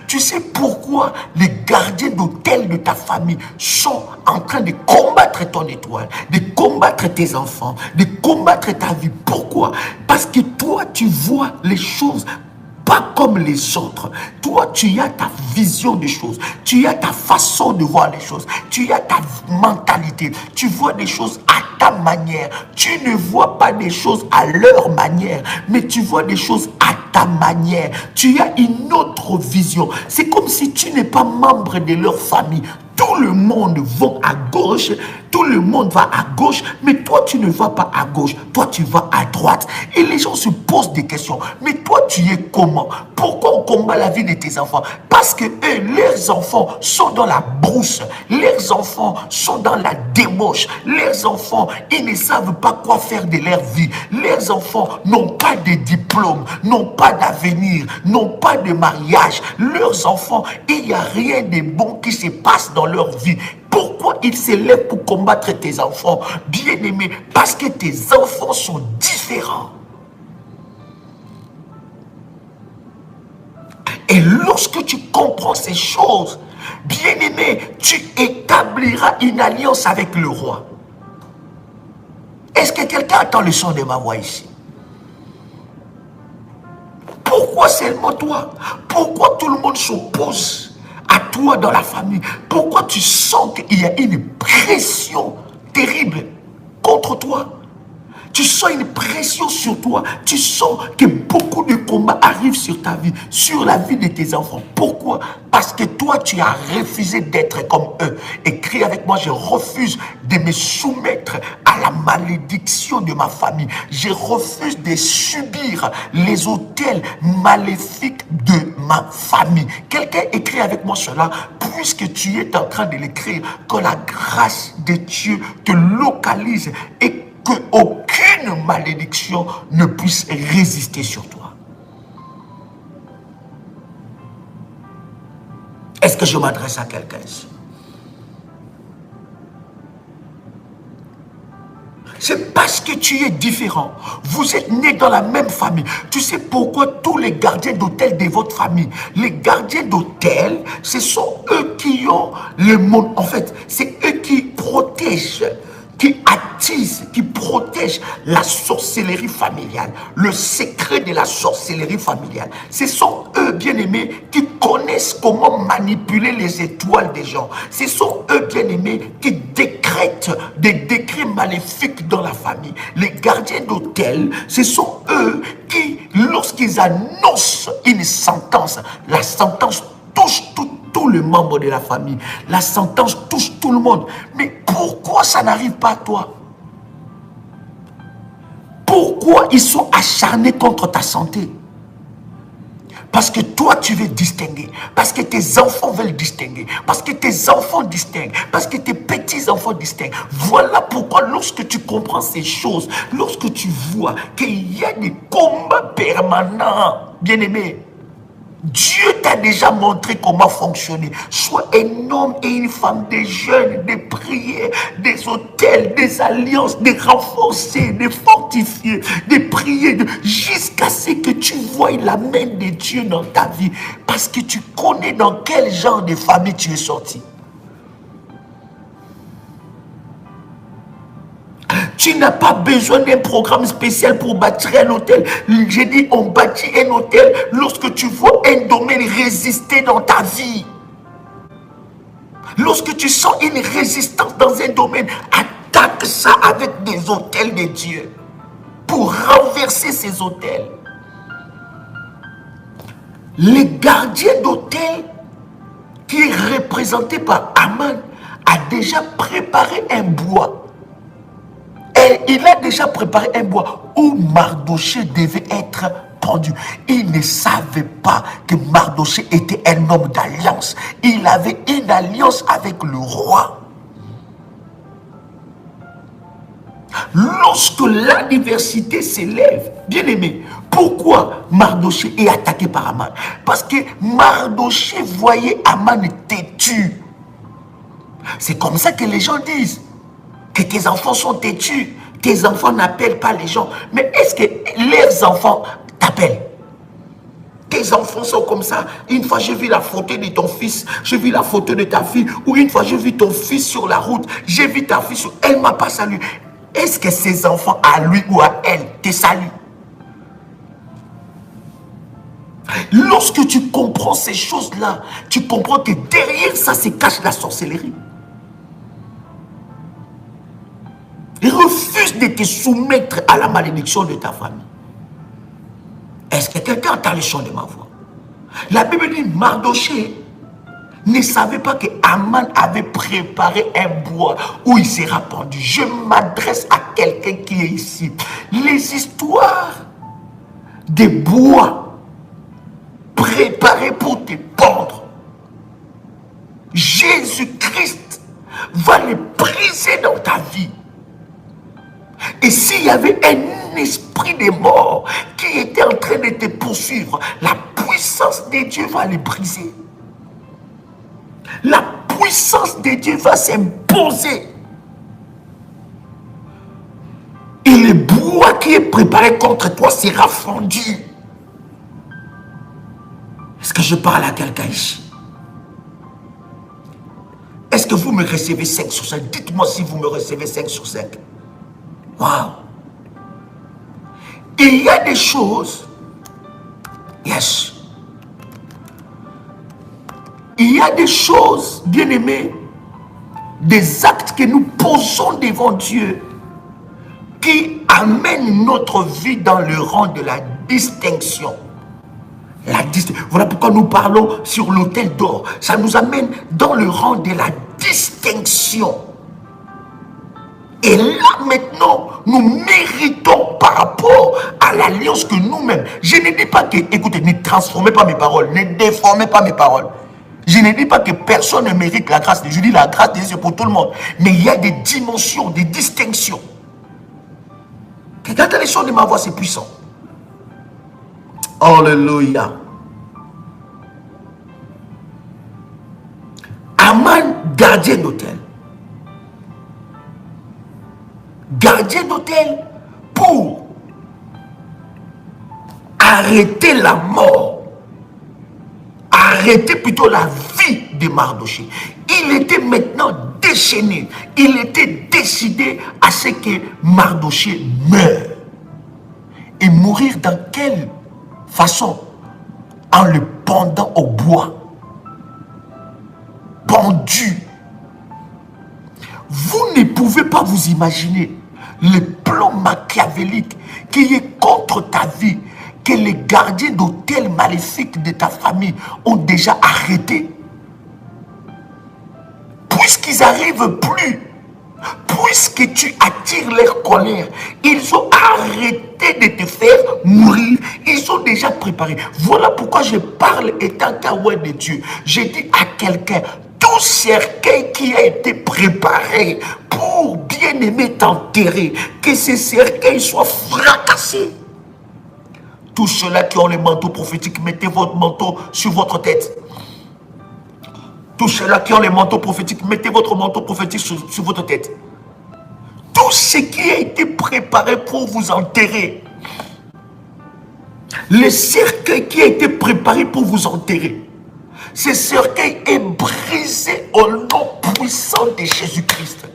Tu sais pourquoi les gardiens d'hôtel de ta famille sont en train de combattre ton étoile, de combattre tes enfants, de combattre ta vie. Pourquoi? Parce que toi, tu vois les choses pas comme les autres. Toi, tu as ta vision des choses. Tu as ta façon de voir les choses. Tu as ta mentalité. Tu vois des choses à ta manière. Tu ne vois pas des choses à leur manière, mais tu vois des choses à ta manière. Tu as une autre vision. C'est comme si tu n'es pas membre de leur famille. Tout le monde va à gauche, tout le monde va à gauche, mais toi tu ne vas pas à gauche, toi tu vas à droite. Et les gens se posent des questions. Mais toi tu es comment? Pourquoi on combat la vie de tes enfants? Parce que eux, leurs enfants sont dans la brousse, leurs enfants sont dans la débauche, leurs enfants, ils ne savent pas quoi faire de leur vie. Leurs enfants n'ont pas de diplôme, n'ont pas d'avenir, n'ont pas de mariage. Leurs enfants, il n'y a rien de bon qui se passe dans leur vie. Pourquoi ils se lèvent pour combattre tes enfants? Bien-aimés, parce que tes enfants sont différents. Et lorsque tu comprends ces choses, bien-aimé, tu établiras une alliance avec le roi. Est-ce que quelqu'un entend le son de ma voix ici? Pourquoi seulement toi? Pourquoi tout le monde s'oppose à toi dans la famille? Pourquoi tu sens qu'il y a une pression terrible contre toi? Tu sens une pression sur toi. Tu sens que beaucoup de combats arrivent sur ta vie, sur la vie de tes enfants. Pourquoi? Parce que toi, tu as refusé d'être comme eux. Écris avec moi, je refuse de me soumettre à la malédiction de ma famille. Je refuse de subir les autels maléfiques de ma famille. Quelqu'un écrit avec moi cela, puisque tu es en train de l'écrire, que la grâce de Dieu te localise et qu'aucune malédiction ne puisse résister sur toi. Est-ce que je m'adresse à quelqu'un ici? C'est parce que tu es différent. Vous êtes nés dans la même famille. Tu sais pourquoi tous les gardiens d'hôtel de votre famille, les gardiens d'hôtel, ce sont eux qui ont le monde. En fait, c'est eux qui protègent qui attise, qui protège la sorcellerie familiale, le secret de la sorcellerie familiale. Ce sont eux, bien-aimés, qui connaissent comment manipuler les étoiles des gens. Ce sont eux, bien-aimés, qui décrètent des décrets maléfiques dans la famille. Les gardiens d'hôtel, ce sont eux qui, lorsqu'ils annoncent une sentence, la sentence touche tous les membres de la famille. La sentence touche tout le monde. Mais pourquoi ça n'arrive pas à toi? Pourquoi ils sont acharnés contre ta santé? Parce que toi, tu veux distinguer. Parce que tes enfants veulent distinguer. Parce que tes enfants distinguent. Parce que tes petits-enfants distinguent. Voilà pourquoi lorsque tu comprends ces choses, lorsque tu vois qu'il y a des combats permanents, bien-aimés, Dieu t'a déjà montré comment fonctionner. Sois un homme et une femme, des jeunes, des prières, des hôtels, des alliances, des renforcés, des fortifiés, des prières, jusqu'à ce que tu voies la main de Dieu dans ta vie. Parce que tu connais dans quel genre de famille tu es sorti. Tu n'as pas besoin d'un programme spécial pour bâtir un hôtel. J'ai dit, on bâtit un hôtel lorsque tu vois un domaine résister dans ta vie. Lorsque tu sens une résistance dans un domaine, attaque ça avec des hôtels de Dieu pour renverser ces hôtels. Le gardien d'hôtel qui est représenté par Aman a déjà préparé un bois. Et il a déjà préparé un bois où Mardoché devait être pendu. Il ne savait pas que Mardoché était un homme d'alliance. Il avait une alliance avec le roi. Lorsque l'adversité s'élève, bien aimé, pourquoi Mardoché est attaqué par Aman? Parce que Mardoché voyait Aman têtu. C'est comme ça que les gens disent que tes enfants sont têtus, tes enfants n'appellent pas les gens. Mais est-ce que leurs enfants t'appellent? Tes enfants sont comme ça. Une fois j'ai vu la photo de ton fils, j'ai vu la photo de ta fille, ou une fois j'ai vu ton fils sur la route, j'ai vu ta fille sur... Elle ne m'a pas salué. Est-ce que ces enfants, à lui ou à elle, te saluent? Lorsque tu comprends ces choses-là, tu comprends que derrière ça se cache la sorcellerie. Refuse de te soumettre à la malédiction de ta famille. Est-ce que quelqu'un entend le chant de ma voix? La Bible dit, Mardoché ne savait pas que Aman avait préparé un bois où il sera pendu. Je m'adresse à quelqu'un qui est ici. Les histoires des bois préparés pour te pendre, Jésus-Christ va les briser dans ta vie. Et s'il y avait un esprit de mort qui était en train de te poursuivre, la puissance de Dieu va les briser. La puissance de Dieu va s'imposer. Et le bois qui est préparé contre toi sera fondu. Est-ce que je parle à quelqu'un ici? Est-ce que vous me recevez 5 sur 5? Dites-moi si vous me recevez 5 sur 5. Waouh! Et il y a des choses, yes, il y a des choses, bien aimés, des actes que nous posons devant Dieu qui amènent notre vie dans le rang de la distinction. Voilà pourquoi nous parlons sur l'autel d'or. Ça nous amène dans le rang de la distinction. Et là maintenant, nous méritons par rapport à l'alliance que nous-mêmes. Je ne dis pas que, écoutez, ne transformez pas mes paroles, ne déformez pas mes paroles. Je ne dis pas que personne ne mérite la grâce de Dieu. Je dis la grâce de Dieu, c'est pour tout le monde. Mais il y a des dimensions, des distinctions. Regardez les sons de ma voix, c'est puissant. Alléluia. Aman, gardien d'hôtel. Gardien d'hôtel pour arrêter la mort, arrêter plutôt la vie de Mardoché. Il était maintenant déchaîné. Il était décidé à ce que Mardochée meure. Et mourir dans quelle façon? En le pendant au bois. Pendu. Vous ne pouvez pas vous imaginer le plan machiavélique qui est contre ta vie, que les gardiens d'hôtel maléfiques de ta famille ont déjà arrêté. Puisqu'ils n'arrivent plus, puisque tu attires leur colère, ils ont arrêté de te faire mourir. Ils ont déjà préparé. Voilà pourquoi je parle étant Kawa de Dieu. Je dis à quelqu'un, tout cercueil qui a été préparé pour bien aimer t'enterrer, que ce cercueil soit fracassé. Tous ceux-là qui ont les manteaux prophétiques, mettez votre manteau sur votre tête. Tous ceux-là qui ont les manteaux prophétiques, mettez votre manteau prophétique sur votre tête. Tout ce qui a été préparé pour vous enterrer, le cercueil qui a été préparé pour vous enterrer, ce cercueil est brisé au nom puissant de Jésus-Christ.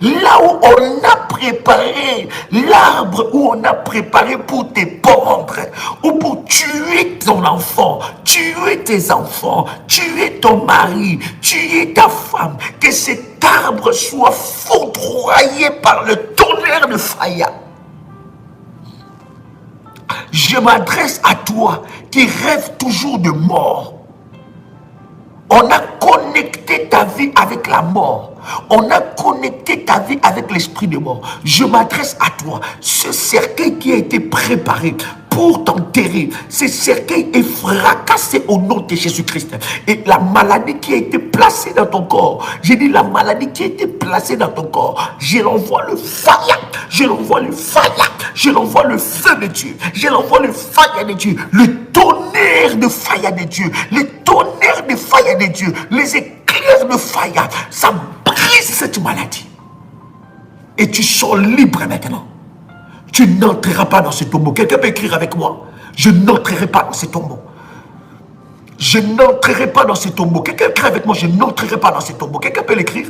Là où on a préparé l'arbre, où on a préparé pour te pendre, ou pour tuer ton enfant, tuer tes enfants, tuer ton mari, tuer ta femme, que cet arbre soit foudroyé par le tonnerre de Faya. Je m'adresse à toi qui rêves toujours de mort. On a connecté ta vie avec la mort. On a connecté ta vie avec l'esprit de mort. Je m'adresse à toi. Ce cercueil qui a été préparé pour t'enterrer, ce cercueil est fracassé au nom de Jésus-Christ. Et la maladie qui a été placée dans ton corps, j'ai dit la maladie qui a été placée dans ton corps, je l'envoie le fire, je l'envoie le fire, je l'envoie le feu de Dieu, je l'envoie le fire de Dieu, le tonnerre de fire de Dieu, le tonnerre de fire de Dieu, les éclairs de fire, ça brise cette maladie. Et tu sors libre maintenant. Tu n'entreras pas dans ce tombeau. Quelqu'un peut écrire avec moi. Je n'entrerai pas dans ce tombeau. Je n'entrerai pas dans ce tombeau. Quelqu'un écrit avec moi. Je n'entrerai pas dans ce tombeau. Quelqu'un peut l'écrire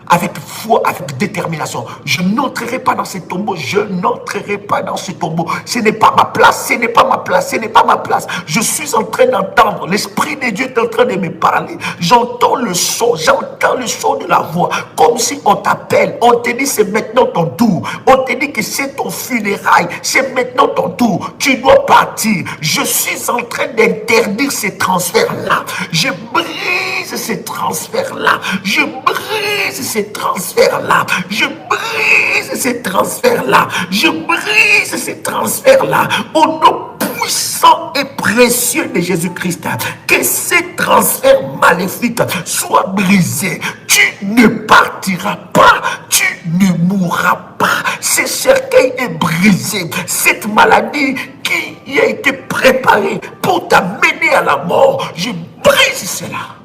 avec foi, avec détermination. Je n'entrerai pas dans ce tombeau. Je n'entrerai pas dans ce tombeau. Ce n'est pas ma place. Ce n'est pas ma place. Ce n'est pas ma place. Je suis en train d'entendre. L'Esprit de Dieu est en train de me parler. J'entends le son de la voix. Comme si on t'appelle. On te dit c'est maintenant ton tour. On te dit que c'est ton funérail. C'est maintenant ton tour. Tu dois partir. Je suis en train d'interdire ces transferts-là. Je brise ces transferts-là. Je brise ces transferts-là. Je brise ces transferts-là. Je brise ces transferts-là. Au nom puissant et précieux de Jésus-Christ, que ces transferts maléfiques soient brisés. Tu ne partiras pas. Tu ne mourras pas. Ce cercueil est brisé. Cette maladie qui a été préparée pour t'amener à la mort, je brise cela.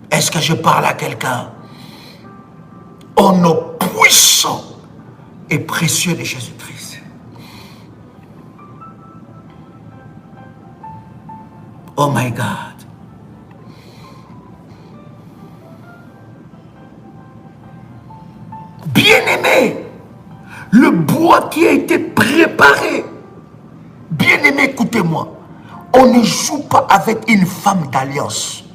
Est-ce que je parle à quelqu'un? Au nom puissant et précieux de Jésus-Christ. Oh my God. Bien-aimé, le bois qui a été préparé. Bien-aimé, écoutez-moi. On ne joue pas avec une femme d'alliance.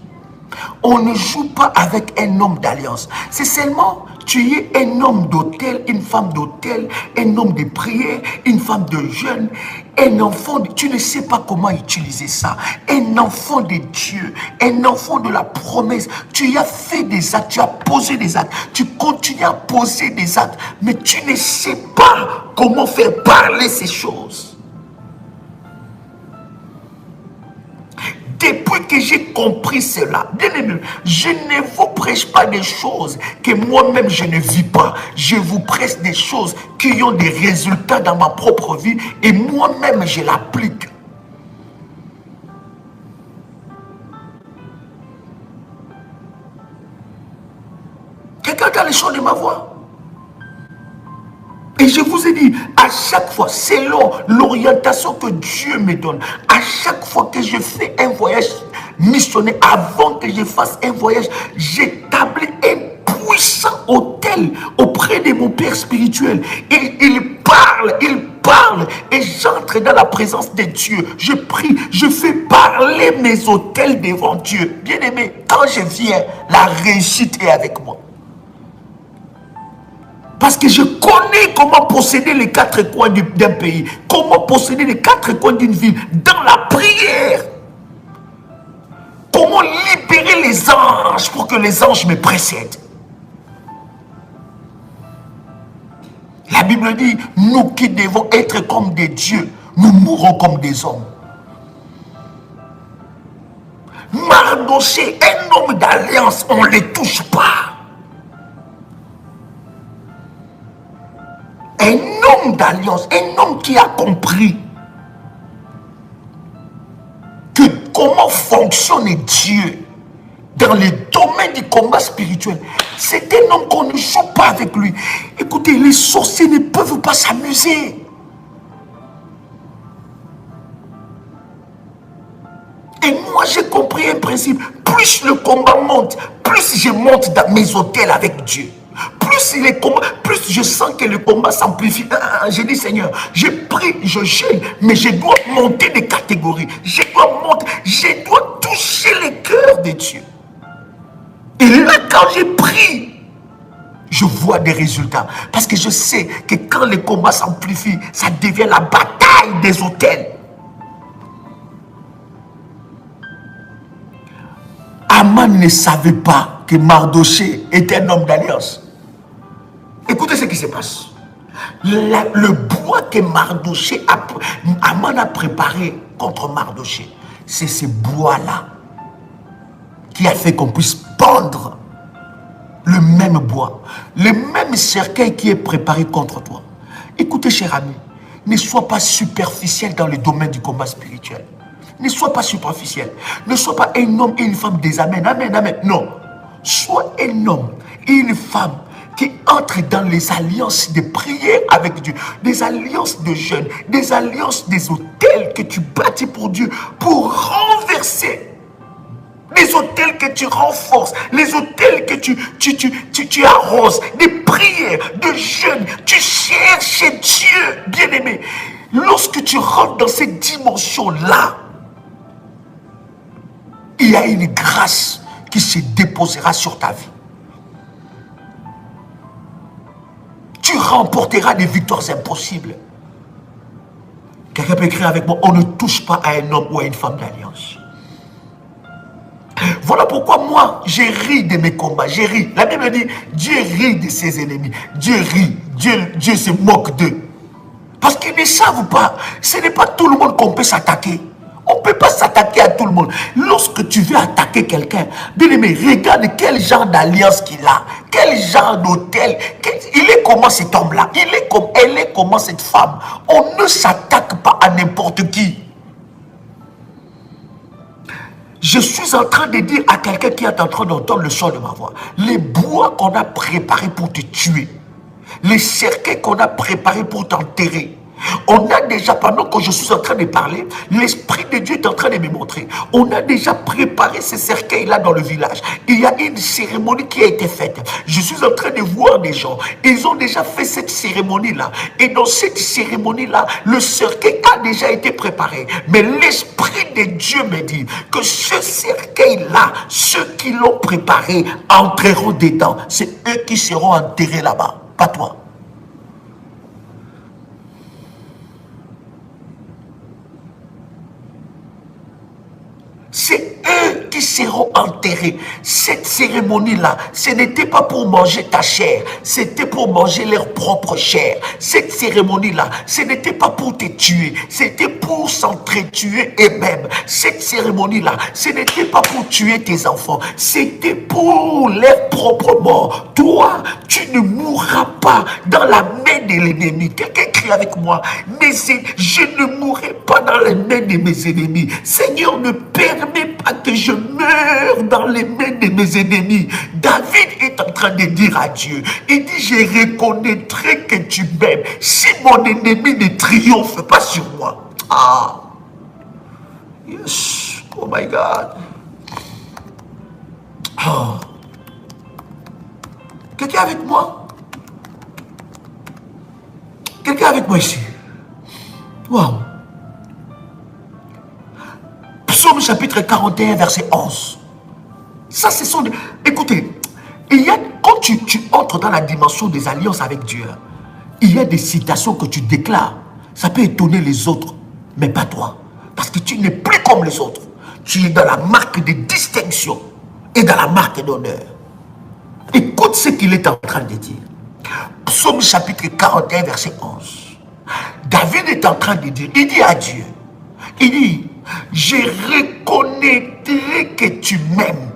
On ne joue pas avec un homme d'alliance. C'est seulement tu es un homme d'autel, une femme d'autel, un homme de prière, une femme de jeûne, un enfant. Tu ne sais pas comment utiliser ça. Un enfant de Dieu, un enfant de la promesse. Tu as fait des actes, tu as posé des actes, tu continues à poser des actes, mais tu ne sais pas comment faire parler ces choses. Depuis que j'ai compris cela, bien aimé, je ne vous prêche pas des choses que moi-même je ne vis pas. Je vous prêche des choses qui ont des résultats dans ma propre vie et moi-même je l'applique. Quelqu'un a le son de ma voix? Et je vous ai dit, à chaque fois, selon l'orientation que Dieu me donne, à chaque fois que je fais un voyage missionnaire, avant que je fasse un voyage, j'établis un puissant autel auprès de mon Père spirituel. Et il parle, et j'entre dans la présence de Dieu. Je prie, je fais parler mes autels devant Dieu. Bien aimé, quand je viens, la réussite est avec moi. Parce que je connais comment posséder les quatre coins d'un pays, comment posséder les quatre coins d'une ville dans la prière. Comment libérer les anges pour que les anges me précèdent. La Bible dit, nous qui devons être comme des dieux, nous mourrons comme des hommes. Mardoché, un homme d'alliance, on ne les touche pas. Un homme d'alliance, un homme qui a compris que comment fonctionne Dieu dans le domaine du combat spirituel. C'est un homme qu'on ne joue pas avec lui. Écoutez, les sorciers ne peuvent pas s'amuser. Et moi, j'ai compris un principe. Plus le combat monte, plus je monte dans mes hôtels avec Dieu. Plus je sens que le combat s'amplifie. J'ai dit, Seigneur, je prie, je gêne, mais je dois monter des catégories. Je dois toucher le cœur de Dieu. Et là, quand je prie, je vois des résultats. Parce que je sais que quand le combat s'amplifie, ça devient la bataille des hôtels. Aman ne savait pas que Mardoché était un homme d'alliance. Écoutez ce qui se passe. Le bois que Aman a préparé contre Mardoché, c'est ce bois-là qui a fait qu'on puisse pendre le même bois, le même cercueil qui est préparé contre toi. Écoutez, cher ami, ne sois pas superficiel dans le domaine du combat spirituel. Ne sois pas superficiel. Ne sois pas un homme et une femme des amen. Amen, amen. Non. Sois un homme et une femme qui entrent dans les alliances de prière avec Dieu, des alliances de jeûne, des alliances des autels que tu bâtis pour Dieu, pour renverser. Les autels que tu renforces, les autels que tu arroses, des prières, de jeûne. Tu cherches Dieu, bien-aimé. Lorsque tu rentres dans cette dimension-là, il y a une grâce qui se déposera sur ta vie. Tu remporteras des victoires impossibles. Quelqu'un peut écrire avec moi, on ne touche pas à un homme ou à une femme d'alliance. Voilà pourquoi moi, j'ai ri de mes combats, j'ai ri. La Bible dit, Dieu rit de ses ennemis. Dieu rit, Dieu se moque d'eux. Parce qu'ils ne savent pas, ce n'est pas tout le monde qu'on peut s'attaquer. On ne peut pas s'attaquer à tout le monde. Lorsque tu veux attaquer quelqu'un, bien aimé, regarde quel genre d'alliance qu'il a, quel genre d'hôtel, il est comment cet homme-là, elle est comment cette femme. On ne s'attaque pas à n'importe qui. Je suis en train de dire à quelqu'un qui est en train d'entendre le son de ma voix, les bois qu'on a préparés pour te tuer, les cercueils qu'on a préparés pour t'enterrer, on a déjà, pendant que je suis en train de parler, l'Esprit de Dieu est en train de me montrer. On a déjà préparé ces cercueils-là dans le village. Il y a une cérémonie qui a été faite. Je suis en train de voir des gens. Ils ont déjà fait cette cérémonie-là. Et dans cette cérémonie-là, le cercueil a déjà été préparé. Mais l'Esprit de Dieu me dit que ce cercueil-là, ceux qui l'ont préparé entreront dedans. C'est eux qui seront enterrés là-bas, pas toi. C'est eux qui seront enterrés. Cette cérémonie-là, ce n'était pas pour manger ta chair, c'était pour manger leur propre chair. Cette cérémonie-là, ce n'était pas pour te tuer, c'était pour s'entretuer eux-mêmes. Cette cérémonie-là, ce n'était pas pour tuer tes enfants, c'était pour leur propre mort. Toi, tu ne mourras pas dans la main de l'ennemi. Quelqu'un crie avec moi, mais je ne mourrai pas dans les mains de mes ennemis. Seigneur, ne permets pas que je meure dans les mains de mes ennemis. David est en train de dire à Dieu. Il dit, je reconnaîtrai que tu m'aimes si mon ennemi ne triomphe pas sur moi. Ah, yes, oh my God. Oh. Quelqu'un avec moi? Quelqu'un avec moi ici? Waouh. Psaume chapitre 41, verset 11. Ça, ce sont des... Écoutez, il y a... quand tu entres dans la dimension des alliances avec Dieu, il y a des citations que tu déclares. Ça peut étonner les autres, mais pas toi. Parce que tu n'es plus comme les autres. Tu es dans la marque de distinction et dans la marque d'honneur. Écoute ce qu'il est en train de dire. Psaume chapitre 41, verset 11. David est en train de dire, il dit à Dieu, il dit, je reconnaîtrai que tu m'aimes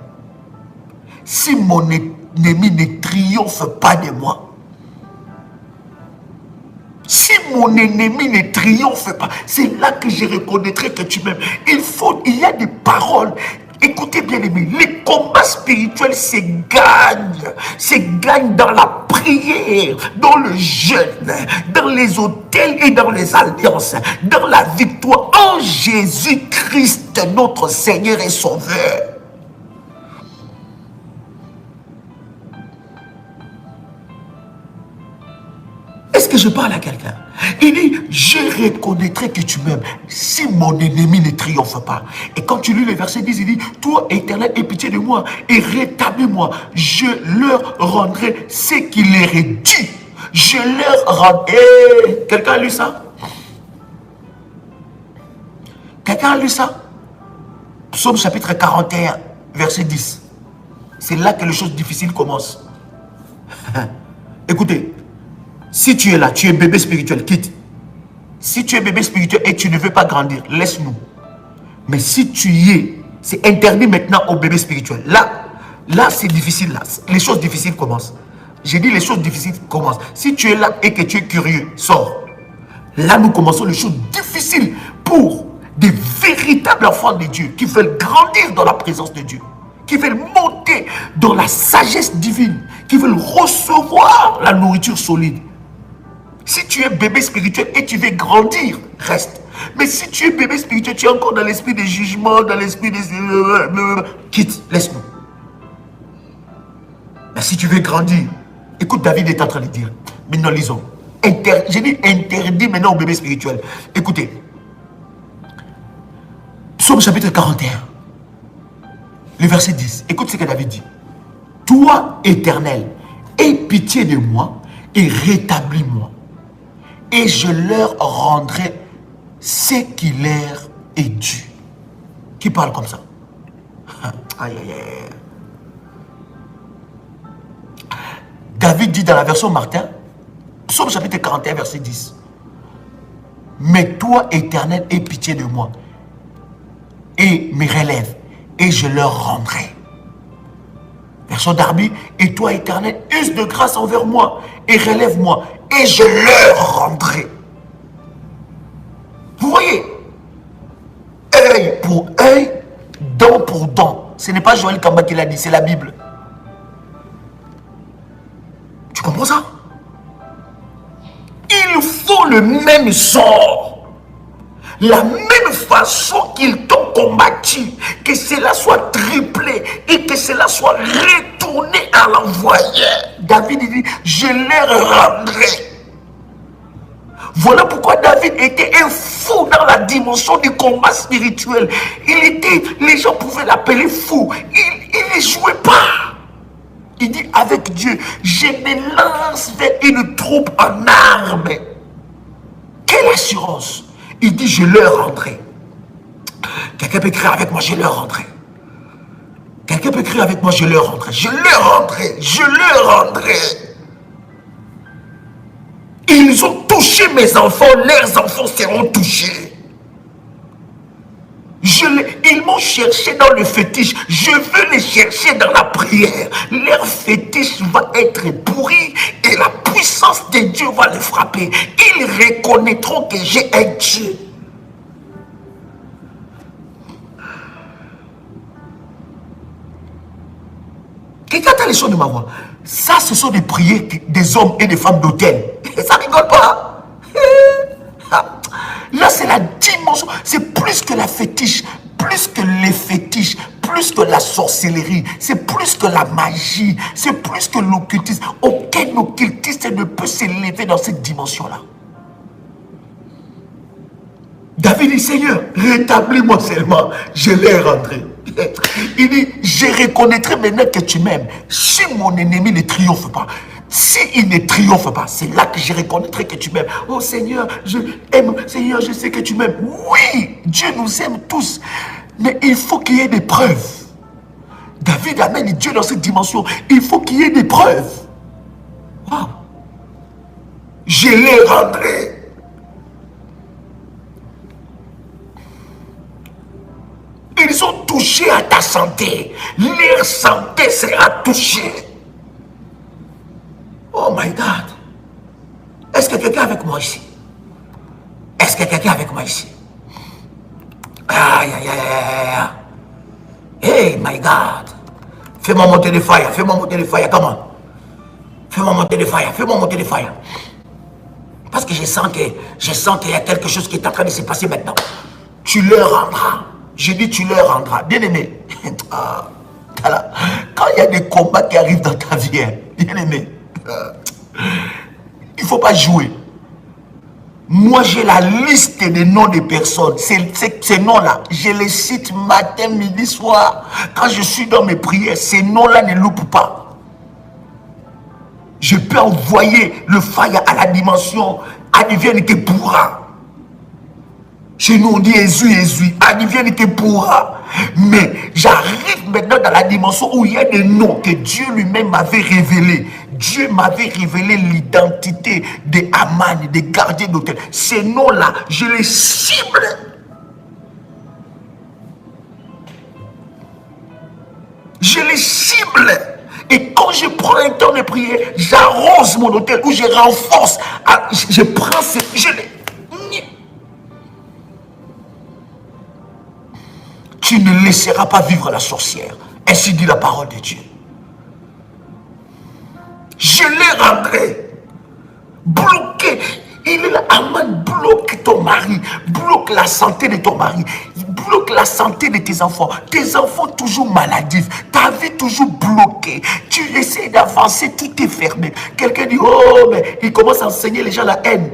si mon ennemi ne triomphe pas de moi. Si mon ennemi ne triomphe pas, c'est là que je reconnaîtrai que tu m'aimes. Il y a des paroles. Écoutez bien aimés, les combats spirituels se gagnent dans la prière, dans le jeûne, dans les autels et dans les alliances, dans la victoire en Jésus-Christ, notre Seigneur et Sauveur. Est-ce que je parle à quelqu'un? Il dit, je reconnaîtrai que tu m'aimes si mon ennemi ne triomphe pas. Et quand tu lis le verset 10, il dit, toi éternel, aie pitié de moi et rétablis-moi. Je leur rendrai ce qui leur est dû. Je leur rendrai... Quelqu'un a lu ça? Quelqu'un a lu ça? Psaume chapitre 41, verset 10. C'est là que les choses difficiles commencent. Écoutez. Si tu es là, tu es bébé spirituel, quitte. Si tu es bébé spirituel et tu ne veux pas grandir, laisse-nous. Mais si tu y es, c'est interdit maintenant au bébé spirituel. Là c'est difficile. Là. Les choses difficiles commencent. J'ai dit les choses difficiles commencent. Si tu es là et que tu es curieux, sors. Là, nous commençons les choses difficiles pour des véritables enfants de Dieu qui veulent grandir dans la présence de Dieu, qui veulent monter dans la sagesse divine, qui veulent recevoir la nourriture solide. Si tu es bébé spirituel et tu veux grandir, reste. Mais si tu es bébé spirituel, tu es encore dans l'esprit de jugement, dans l'esprit de... Quitte, laisse-nous. Mais si tu veux grandir, écoute, David est en train de dire. Maintenant, lisons. J'ai dit interdit maintenant au bébé spirituel. Écoutez. Psaume chapitre 41. Le verset 10. Écoute ce que David dit. Toi, éternel, aie pitié de moi et rétablis-moi. Et je leur rendrai ce qui leur est dû. Qui parle comme ça? Aïe, aïe, aïe. David dit dans la version Martin, Psaume chapitre 41, verset 10. Mais toi, éternel, aie pitié de moi et me relève, et je leur rendrai. Version Darby, et toi, éternel, use de grâce envers moi et relève-moi, et je leur rendrai. Vous voyez, œil pour œil, dent pour dent. Ce n'est pas Joël Kamba qui l'a dit, c'est la Bible. Tu comprends ça? Il faut le même sort. La même façon qu'ils t'ont combattu, que cela soit triplé et que cela soit retourné à l'envoyeur. David dit, je leur rendrai. Voilà pourquoi David était un fou dans la dimension du combat spirituel. Les gens pouvaient l'appeler fou. Il ne jouait pas. Il dit, avec Dieu, je me lance vers une troupe en armes. Quelle assurance! Il dit, je leur rendrai. Quelqu'un peut écrire avec moi, je leur rendrai. Quelqu'un peut écrire avec moi, je leur rendrai. Je leur rendrai. Je leur rendrai. Ils ont touché mes enfants, leurs enfants seront touchés. Ils m'ont cherché dans le fétiche. Je veux les chercher dans la prière. Leur fétiche va être pourri et la puissance de Dieu va les frapper. Ils reconnaîtront que j'ai un Dieu. Quelqu'un a les sons de ma voix. Ça, ce sont des prières des hommes et des femmes d'hôtel. Ça rigole pas. Là, c'est la dimension. C'est plus que la fétiche, plus que les fétiches, plus que la sorcellerie, c'est plus que la magie, c'est plus que l'occultisme. Aucun occultiste ne peut s'élever dans cette dimension-là. David dit, Seigneur, rétablis-moi seulement, je l'ai rentré. Il dit, je reconnaîtrai maintenant que tu m'aimes. Si mon ennemi ne triomphe pas, s'il ne triomphe pas, c'est là que je reconnaîtrai que tu m'aimes. Oh Seigneur, je aime, Seigneur, je sais que tu m'aimes. Oui, Dieu nous aime tous, mais il faut qu'il y ait des preuves. David amène Dieu dans cette dimension. Il faut qu'il y ait des preuves. Wow. Je les rendrai. Ils ont touché à ta santé. Leur santé sera touchée. Oh my God. Est-ce que quelqu'un est avec moi ici? Est-ce que quelqu'un est avec moi ici? Aïe, aïe, aïe, aïe. Hey, my God. Fais-moi monter de fire. Fais-moi monter de fire. Comment? Fais-moi monter de fire. Fais-moi monter de fire. Parce que je sens qu'il y a quelque chose qui est en train de se passer maintenant. Tu leur rendras. Je dis tu leur rendras. Bien aimé. Quand il y a des combats qui arrivent dans ta vie, bien aimé, il ne faut pas jouer. Moi, j'ai la liste des noms des personnes. Ces noms-là, je les cite matin, midi, soir. Quand je suis dans mes prières, ces noms-là ne loupent pas. Je peux envoyer le fire à la dimension advienne que pourra. Chez nous, on dit Jésus, advienne que pourra. Mais j'arrive maintenant dans la dimension où il y a des noms que Dieu lui-même m'avait révélés. Dieu m'avait révélé l'identité des Aman, des gardiens d'hôtel. Ces noms-là, je les cible. Je les cible. Et quand je prends un temps de prière, j'arrose mon hôtel ou je renforce. Je prends ces... Tu ne laisseras pas vivre la sorcière. Ainsi dit la parole de Dieu. Je les rendrai. Bloqué. Il est là, Aman, bloque ton mari. Bloque la santé de ton mari. Bloque la santé de tes enfants. Tes enfants toujours maladifs. Ta vie toujours bloquée. Tu essaies d'avancer, tout est fermé. Quelqu'un dit, oh, mais il commence à enseigner les gens la haine.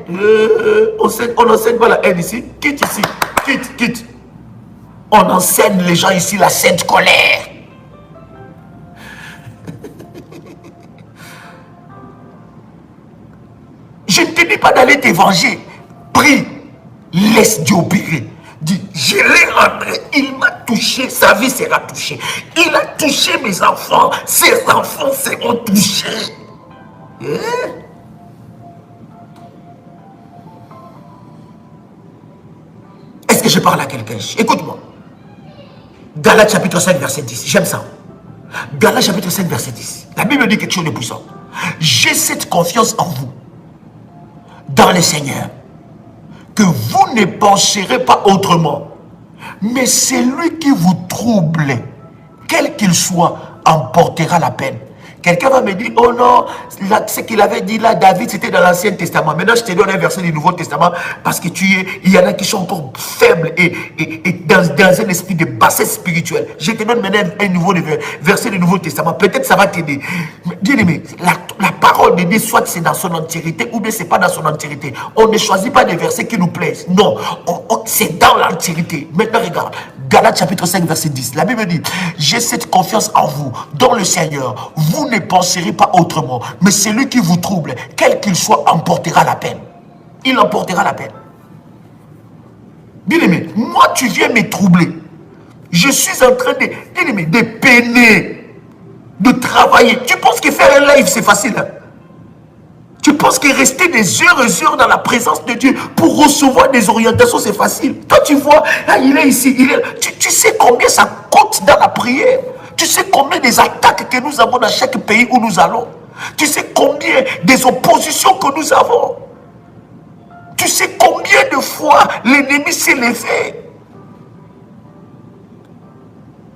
On n'enseigne pas la haine ici. Quitte ici. Quitte. On enseigne les gens ici la sainte colère. Je ne te dis pas d'aller te venger. Prie. Laisse Dieu opérer. Dis, je l'ai rentré. Il m'a touché. Sa vie sera touchée. Il a touché mes enfants. Ses enfants seront touchés. Est-ce que je parle à quelqu'un? Écoute-moi. Galates chapitre 5 verset 10. J'aime ça. Galates chapitre 5 verset 10. La Bible dit quelque chose de puissant. J'ai cette confiance en vous, dans le Seigneur, que vous ne penserez pas autrement, mais celui qui vous trouble, quel qu'il soit, emportera la peine. Quelqu'un va me dire, oh non, ce qu'il avait dit là, David, c'était dans l'Ancien Testament. Maintenant, je te donne un verset du Nouveau Testament parce que il y en a qui sont encore faibles et dans un esprit de bassesse spirituelle. Je te donne maintenant un nouveau verset du Nouveau Testament. Peut-être ça va t'aider. Bien aimé, la parole de Dieu, soit c'est dans son entièreté ou bien c'est pas dans son entièreté. On ne choisit pas des versets qui nous plaisent. Non, c'est dans l'entièreté. Maintenant, regarde. Galates chapitre 5 verset 10. La Bible dit, j'ai cette confiance en vous, dans le Seigneur. Vous ne penserez pas autrement. Mais celui qui vous trouble, quel qu'il soit, emportera la peine. Il emportera la peine. Bien aimé, moi tu viens me troubler. Je suis en train de peiner, de travailler. Tu penses que faire un live c'est facile, hein? Tu penses que rester des heures et heures dans la présence de Dieu pour recevoir des orientations, c'est facile. Toi, tu vois, ah, il est ici, il est... Tu sais combien ça coûte dans la prière. Tu sais combien des attaques que nous avons dans chaque pays où nous allons. Tu sais combien des oppositions que nous avons. Tu sais combien de fois l'ennemi s'est levé.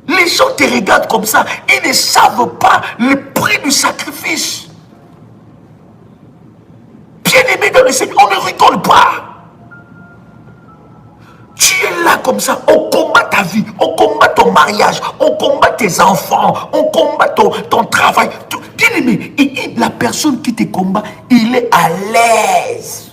Les gens te regardent comme ça. Ils ne savent pas le prix du sacrifice. Bien-aimé dans le Seigneur, on ne rigole pas. Tu es là comme ça, on combat ta vie, on combat ton mariage, on combat tes enfants, on combat ton travail. Bien-aimé, la personne qui te combat, il est à l'aise.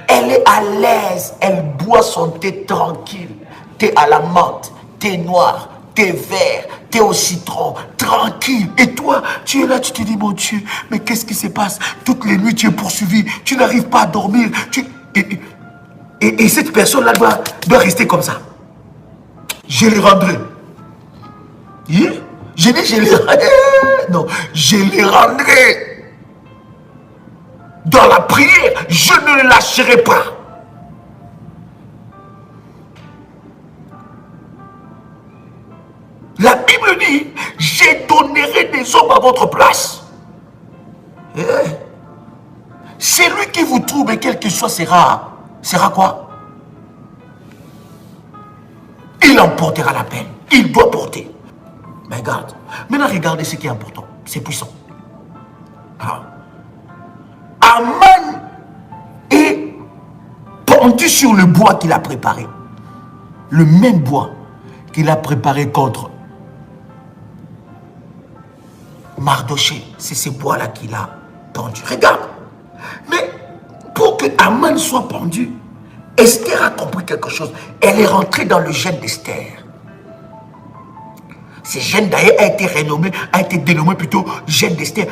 Elle est à l'aise, elle boit son thé tranquille. Thé à la menthe, thé noir, thé vert, thé au citron, tranquille. Et toi, tu es là, tu te dis, mon Dieu, mais qu'est-ce qui se passe? Toutes les nuits, tu es poursuivi, tu n'arrives pas à dormir. Et cette personne-là doit rester comme ça. Je les rendrai. Je dis, je les rendrai. Non, je les rendrai. Dans la prière, je ne les lâcherai pas. La Bible dit, je donnerai des hommes à votre place. Celui qui vous trouve, quel qu'il soit, sera quoi? Il emportera la peine. Il doit porter. Mais regarde. Maintenant, regardez ce qui est important. C'est puissant. Aman est pendu sur le bois qu'il a préparé. Le même bois qu'il a préparé contre Mardoché. C'est ce bois-là qu'il a pendu. Regarde. Mais pour que Aman soit pendu, Esther a compris quelque chose. Elle est rentrée dans le gène d'Esther. Ce gène d'ailleurs a été dénommé plutôt gène d'Esther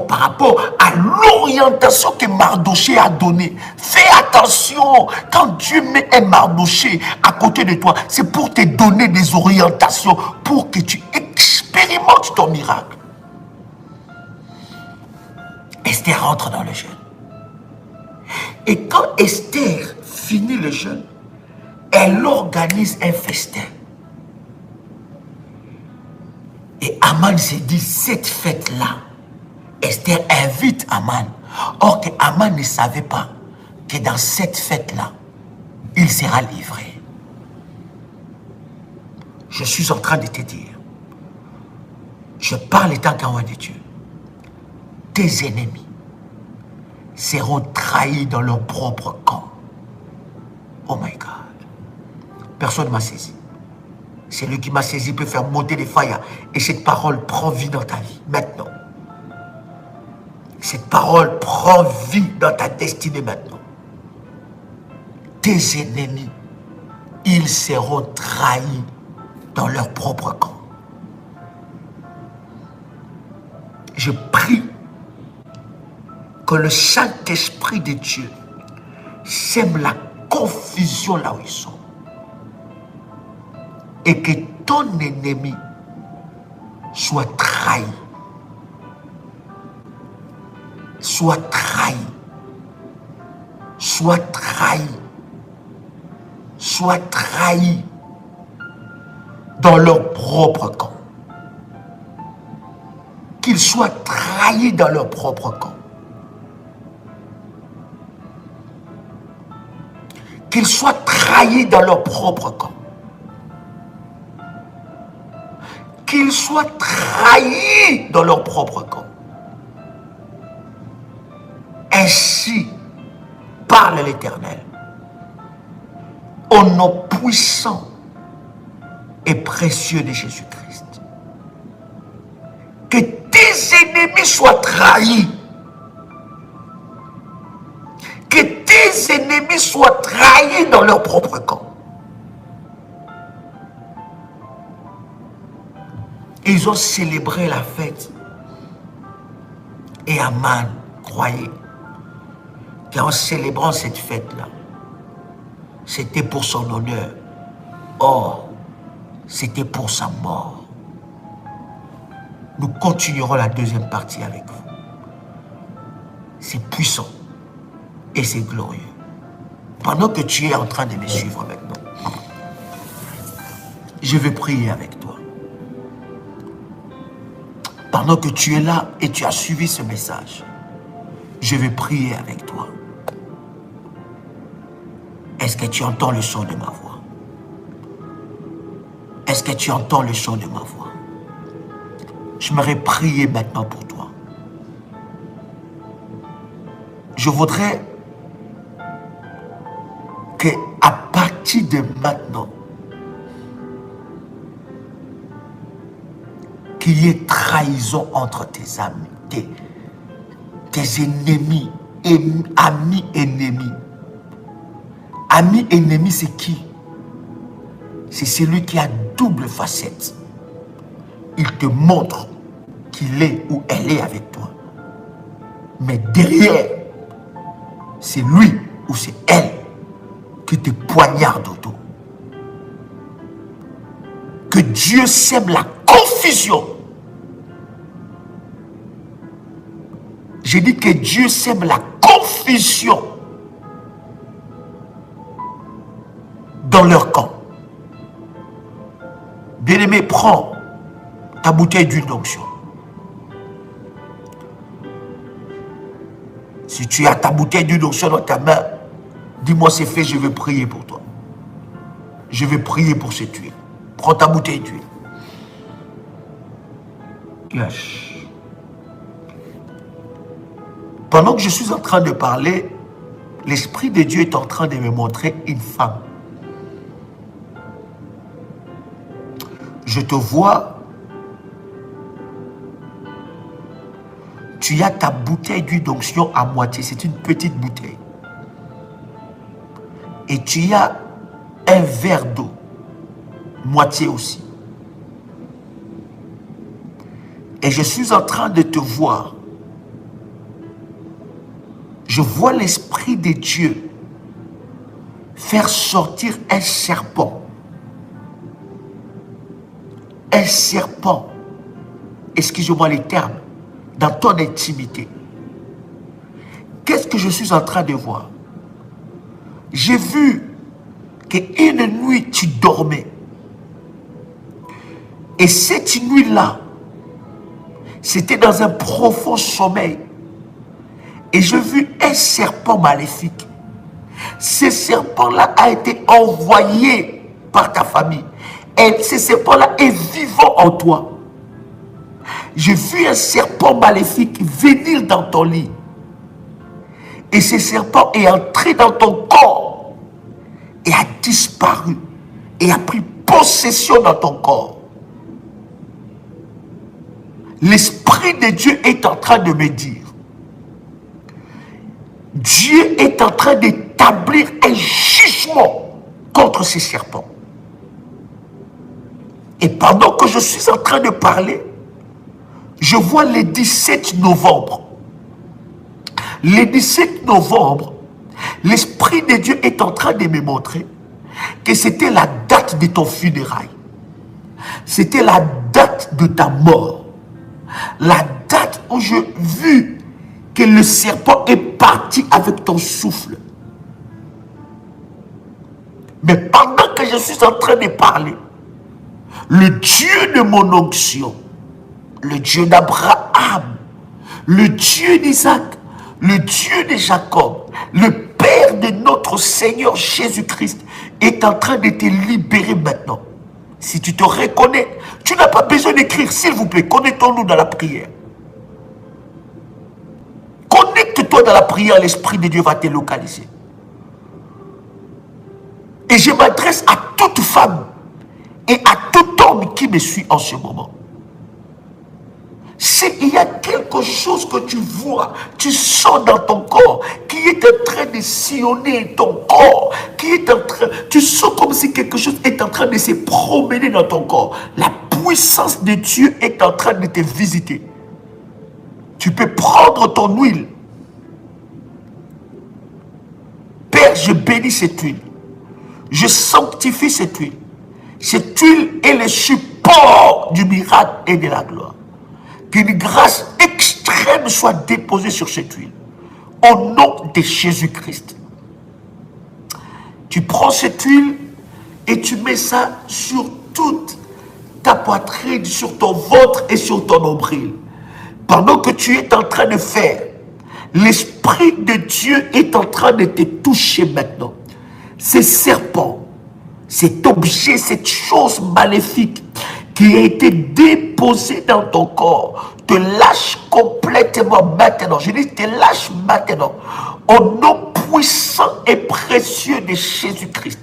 par rapport à l'orientation que Mardoché a donnée. Fais attention, quand Dieu met un Mardoché à côté de toi, c'est pour te donner des orientations, pour que tu expérimentes ton miracle. Esther rentre dans le jeûne. Et quand Esther finit le jeûne, elle organise un festin. Et Aman s'est dit, cette fête-là, Esther invite Aman. Or que Aman ne savait pas que dans cette fête-là, il sera livré. Je suis en train de te dire, je parle étant qu'un roi de Dieu. Tes ennemis seront trahis dans leur propre camp. Oh my God. Personne ne m'a saisi. Celui qui m'a saisi peut faire monter les failles. Et cette parole prend vie dans ta vie, maintenant. Cette parole prend vie dans ta destinée maintenant. Tes ennemis, ils seront trahis dans leur propre camp. Je prie que le Saint-Esprit de Dieu sème la confusion là où ils sont. Et que ton ennemi soit trahi. Soit trahi. Soit trahi. Soit trahi dans leur propre camp. Qu'ils soient trahis dans leur propre camp. Qu'ils soient trahis dans leur propre camp. Qu'ils soient trahis dans leur propre camp. Ainsi parle l'Éternel, au nom puissant et précieux de Jésus-Christ. Que tes ennemis soient trahis. Que tes ennemis soient trahis dans leur propre camp. Ils ont célébré la fête. Et Aman croyait qu'en célébrant cette fête-là, c'était pour son honneur. Or, c'était pour sa mort. Nous continuerons la deuxième partie avec vous. C'est puissant et c'est glorieux. Pendant que tu es en train de me suivre maintenant, je vais prier avec toi. Pendant que tu es là et tu as suivi ce message, je vais prier avec toi. Est-ce que tu entends le son de ma voix? Est-ce que tu entends le son de ma voix? J'aimerais prier maintenant pour toi. Je voudrais que à partir de maintenant, qu'il y ait trahison entre tes amis, tes ennemis, amis ennemis. Ami ennemi, c'est qui? C'est celui qui a double facette. Il te montre qu'il est ou elle est avec toi. Mais derrière, c'est lui ou c'est elle qui te poignarde au dos. Que Dieu sème la confusion. J'ai dit que Dieu sème la confusion dans leur camp. Bien-aimé, prends ta bouteille d'huile d'onction. Si tu as ta bouteille d'huile d'onction dans ta main, dis-moi c'est fait, je vais prier pour toi. Je vais prier pour cette huile. Prends ta bouteille d'huile. Yes. Pendant que je suis en train de parler, l'Esprit de Dieu est en train de me montrer une femme. Je te vois. Tu as ta bouteille d'huile d'onction à moitié. C'est une petite bouteille. Et tu as un verre d'eau. Moitié aussi. Et je suis en train de te voir. Je vois l'Esprit de Dieu faire sortir un serpent. Un serpent. Excusez-moi les termes. Dans ton intimité. Qu'est-ce que je suis en train de voir? J'ai vu qu'une nuit tu dormais. Et cette nuit-là, c'était dans un profond sommeil. Et j'ai vu un serpent maléfique. Ce serpent-là a été envoyé par ta famille. Et ce serpent-là est vivant en toi. J'ai vu un serpent maléfique venir dans ton lit. Et ce serpent est entré dans ton corps et a disparu et a pris possession dans ton corps. L'Esprit de Dieu est en train de me dire, Dieu est en train d'établir un jugement contre ces serpents. Et pendant que je suis en train de parler, je vois le 17 novembre. Le 17 novembre, l'Esprit de Dieu est en train de me montrer que c'était la date de ton funérail. C'était la date de ta mort. La date où j'ai vu que le serpent est parti avec ton souffle. Mais pendant que je suis en train de parler, le Dieu de mon onction, le Dieu d'Abraham, le Dieu d'Isaac, le Dieu de Jacob, le Père de notre Seigneur Jésus-Christ est en train de te libérer maintenant. Si tu te reconnais, tu n'as pas besoin d'écrire, s'il vous plaît, connectons-nous dans la prière. Connecte-toi dans la prière, l'Esprit de Dieu va te localiser. Et je m'adresse à toute femme et à tout homme qui me suit en ce moment. S'il y a quelque chose que tu vois, tu sens dans ton corps, qui est en train de sillonner ton corps, qui est en train, tu sens comme si quelque chose est en train de se promener dans ton corps. La puissance de Dieu est en train de te visiter. Tu peux prendre ton huile. Père, je bénis cette huile. Je sanctifie cette huile. Cette huile est le support du miracle et de la gloire. Qu'une grâce extrême soit déposée sur cette huile. Au nom de Jésus-Christ. Tu prends cette huile et tu mets ça sur toute ta poitrine, sur ton ventre et sur ton nombril. Pendant que tu es en train de faire, l'Esprit de Dieu est en train de te toucher maintenant. Ces serpents, cet objet, cette chose maléfique qui a été déposée dans ton corps, te lâche complètement maintenant. Je dis, te lâche maintenant. Au nom puissant et précieux de Jésus-Christ.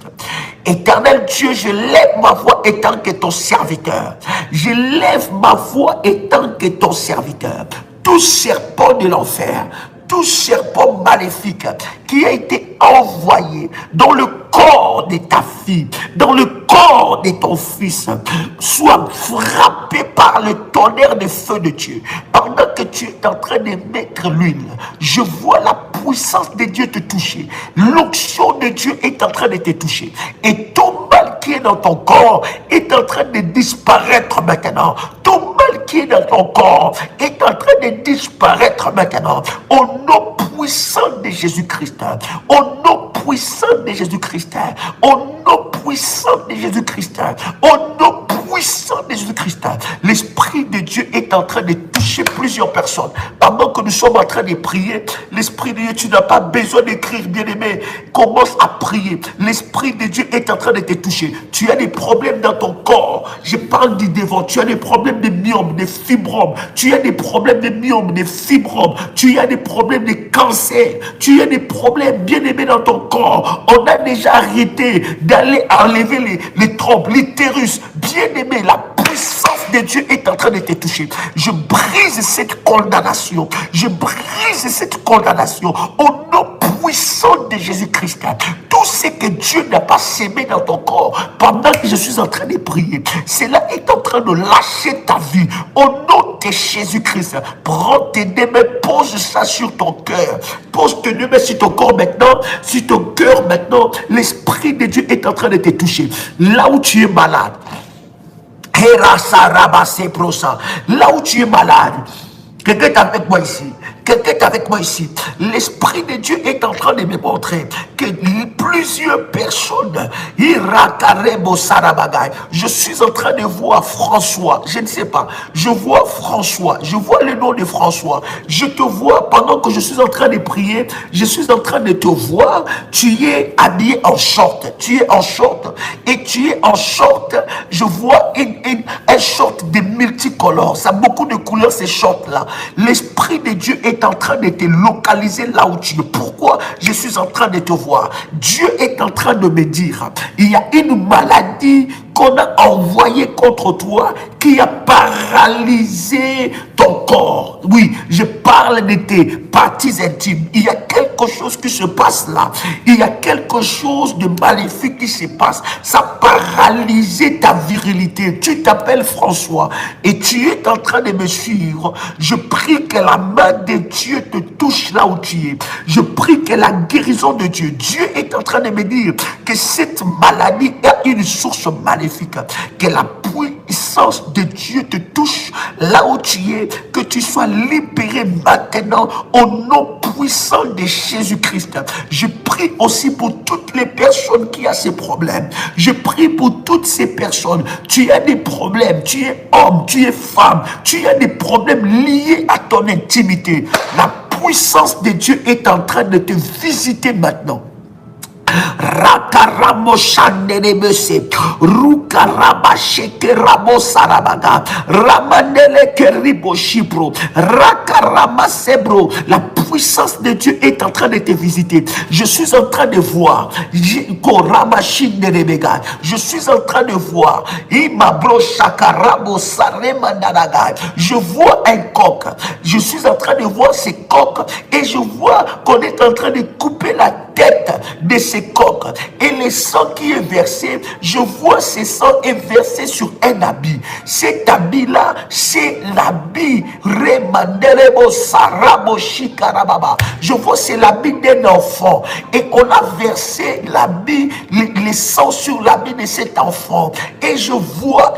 Éternel Dieu, je lève ma voix étant que ton serviteur. Je lève ma voix étant que ton serviteur. Tout serpent de l'enfer, tout serpent maléfique qui a été envoyé dans le corps de ta fille, dans le corps de ton fils, soit frappé par le tonnerre de feu de Dieu. Pendant que tu es en train de mettre l'huile, je vois la puissance de Dieu te toucher. L'onction de Dieu est en train de te toucher. Et tout mal qui est dans ton corps est en train de disparaître maintenant. Tout mal qui est dans ton corps est en train de disparaître maintenant. Au nom puissant de Jésus-Christ. Au nom puissant de Jésus-Christ. Au nom puissant de Jésus-Christ. Au nom puissant de Jésus-Christ. L'Esprit de Dieu est en train de toucher plusieurs personnes. Pendant que nous sommes en train de prier, l'Esprit de Dieu, tu n'as pas besoin d'écrire, bien-aimé. Commence à prier. L'Esprit de Dieu est en train de te toucher. Tu as des problèmes dans ton corps. Je parle du devant. Tu as des problèmes de myome, de fibromes. Tu as des problèmes de myome, de fibromes. Tu as des problèmes de cancer. Tu as des problèmes, bien-aimé, dans ton corps. On a déjà arrêté d'aller enlever les trompes, l'utérus. Bien-aimé, la puissance de Dieu est en train de te toucher. Je brise cette condamnation. Je brise cette condamnation au nom puissant de Jésus-Christ. Tout ce que Dieu n'a pas sémé dans ton corps pendant que je suis en train de prier, cela est en train de lâcher ta vie au nom de Jésus-Christ. Prends tes deux mains, pose ça sur ton cœur. Pose tes deux mains sur ton corps maintenant, sur ton cœur maintenant. L'Esprit de Dieu est en train de te toucher. Là où tu es malade, là où tu es malade, quelqu'un est avec moi ici. Quelqu'un est avec moi ici. L'Esprit de Dieu est en train de me montrer que plusieurs personnes, je suis en train de voir François. Je ne sais pas. Je vois François. Je vois le nom de François. Je te vois pendant que je suis en train de prier. Je suis en train de te voir. Tu es habillé en short. Tu es en short. Et tu es en short. Je vois un short de multicolores. Ça a beaucoup de couleurs, ces shorts-là. L'Esprit de Dieu est en train de te localiser là où tu es. Pourquoi je suis en train de te voir? Dieu est en train de me dire, il y a une maladie qu'on a envoyée contre toi qui a paralysé ton corps. Oui, je parle de tes parties intimes. Il y a quelque chose qui se passe là. Il y a quelque chose de maléfique qui se passe. Ça a paralysé ta virilité. Tu t'appelles François et tu es en train de me suivre. Je prie que la main de Dieu te touche là où tu es. Je prie que la guérison de Dieu. Dieu est en train de me dire que cette maladie a une source maléfique. Que la puissance de Dieu te touche là où tu es. Que tu sois libéré maintenant au nom puissant de Jésus-Christ. Je prie aussi pour toutes les personnes qui ont ces problèmes. Je prie pour toutes ces personnes. Tu as des problèmes. Tu es homme, tu es femme. Tu as des problèmes liés à ton intimité. La puissance de Dieu est en train de te visiter maintenant. Rakaramo shandelebese rukaraba shekeramo sarabaga ramanele keribo shipro rakarama sebro. La puissance de Dieu est en train de te visiter. Je suis en train de voir korama shindelebega. Je suis en train de voir imabro shakarabo saremandaraga. Je vois un coq. Je suis en train de voir ces coqs et je vois qu'on est en train de couper la tête de ces coqs et le sang qui est versé, je vois ce sang est versé sur un habit. Cet habit là, c'est l'habit Remanderebo Sarabo Shikarababa. Je vois c'est l'habit d'un enfant et on a versé l'habit, le sang sur l'habit de cet enfant et je vois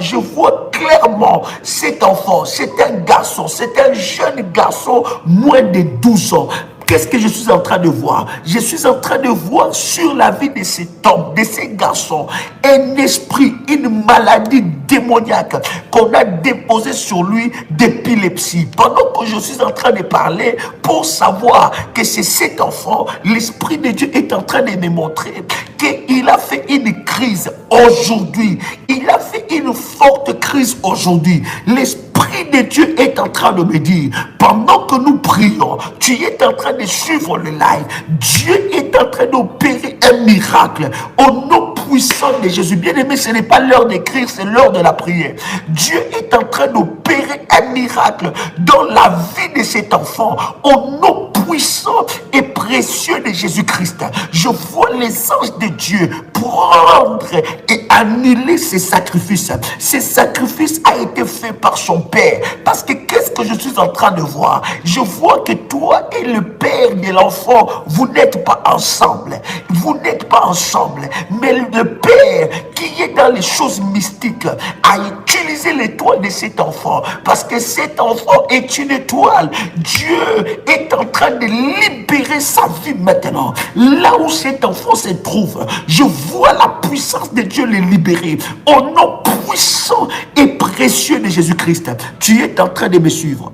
clairement cet enfant, c'est un garçon, c'est un jeune garçon moins de 12 ans. Qu'est-ce que je suis en train de voir? Je suis en train de voir sur la vie de cet homme, de ces garçons, un esprit, une maladie démoniaque qu'on a déposée sur lui d'épilepsie. Pendant que je suis en train de parler, pour savoir que c'est cet enfant, l'Esprit de Dieu est en train de me montrer qu'il a fait une crise aujourd'hui. Il a fait une forte crise aujourd'hui. L'Esprit de Dieu est en train de me dire, pendant que nous prions, tu es en train de suivre le live. Dieu est en train d'opérer un miracle au nom puissant de Jésus. Bien aimé, ce n'est pas l'heure d'écrire, c'est l'heure de la prière. Dieu est en train d'opérer un miracle dans la vie de cet enfant au nom puissant et précieux de Jésus-Christ. Je vois les anges de Dieu prendre et annuler ces sacrifices. Ces sacrifices a été fait par son Père. Parce que qu'est-ce que je suis en train de voir? Je vois que toi et le Père de l'enfant, vous n'êtes pas ensemble. Vous n'êtes pas ensemble. Mais le Père qui est dans les choses mystiques a utilisé l'étoile de cet enfant. Parce que cet enfant est une étoile. Dieu est en train de libérer sa vie maintenant. Là où cet enfant se trouve, je vois la puissance de Dieu le libérer. Au nom puissant et précieux de Jésus-Christ. Tu es en train de me suivre.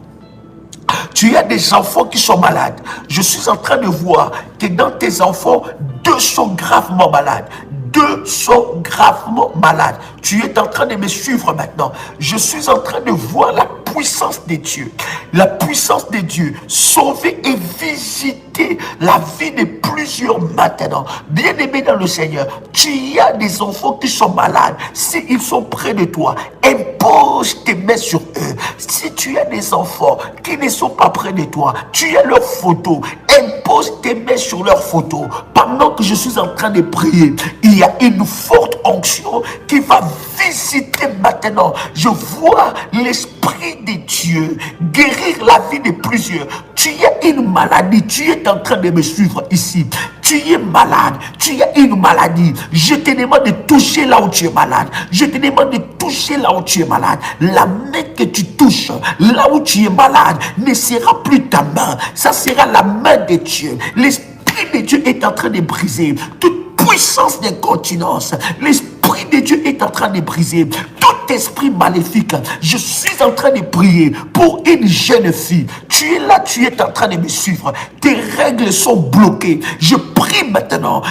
Tu as des enfants qui sont malades. Je suis en train de voir que dans tes enfants, 2 sont gravement malades. 2 sont gravement malades. Tu es en train de me suivre maintenant. Je suis en train de voir la puissance de Dieu. La puissance de Dieu. Sauver et visiter la vie de plusieurs maintenant. Bien-aimé dans le Seigneur, tu as des enfants qui sont malades. S'ils sont près de toi, impose tes mains sur eux. Si tu as des enfants qui ne sont pas près de toi, tu as leurs photos. Impose tes mains sur leurs photos. Pendant que je suis en train de prier, il y a une forte onction qui va visiter maintenant. Je vois l'Esprit de Dieu guérir la vie de plusieurs. Tu as une maladie, tu es en train de me suivre ici. Tu es malade, tu as une maladie. Je te demande de toucher là où tu es malade. Je te demande de toucher là où tu es malade. La main que tu touches, là où tu es malade, ne sera plus ta main. Ça sera la main de Dieu. L'Esprit de Dieu est en train de briser toute puissance d'incontinence. L'Esprit de Dieu est en train de briser tout esprit maléfique. Je suis en train de prier pour une jeune fille. Tu es là, tu es en train de me suivre. Tes règles sont bloquées. Je prie maintenant,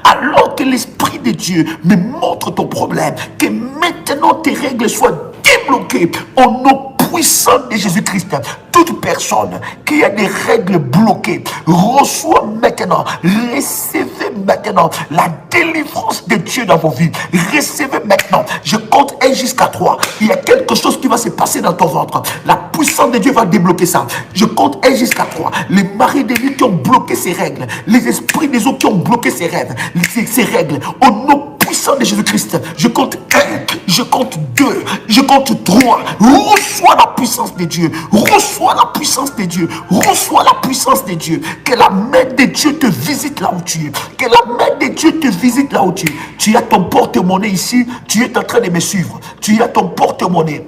alors que l'Esprit de Dieu me montre ton problème, que maintenant tes règles soient débloquées au nom puissant de Jésus-Christ. Toute personne qui a des règles bloquées, reçoit maintenant, recevez maintenant la délivrance de Dieu dans vos vies. Recevez maintenant. Je compte 1 jusqu'à 3. Il y a quelque chose qui va se passer dans ton ventre. La puissance de Dieu va débloquer ça. Je compte 1 jusqu'à 3. Les maris de Dieu qui ont bloqué ces règles, les esprits des autres qui ont bloqué ces rêves, ces règles, au nom puissant de Jésus-Christ, je compte 1, je compte 2, je compte 3. Reçois la puissance de Dieu. Reçois la puissance de Dieu. Reçois la puissance de Dieu. Que la main de Dieu te visite là où tu es. Que la main de Dieu te visite là où tu es. Tu as ton porte-monnaie ici. Tu es en train de me suivre. Tu as ton porte-monnaie.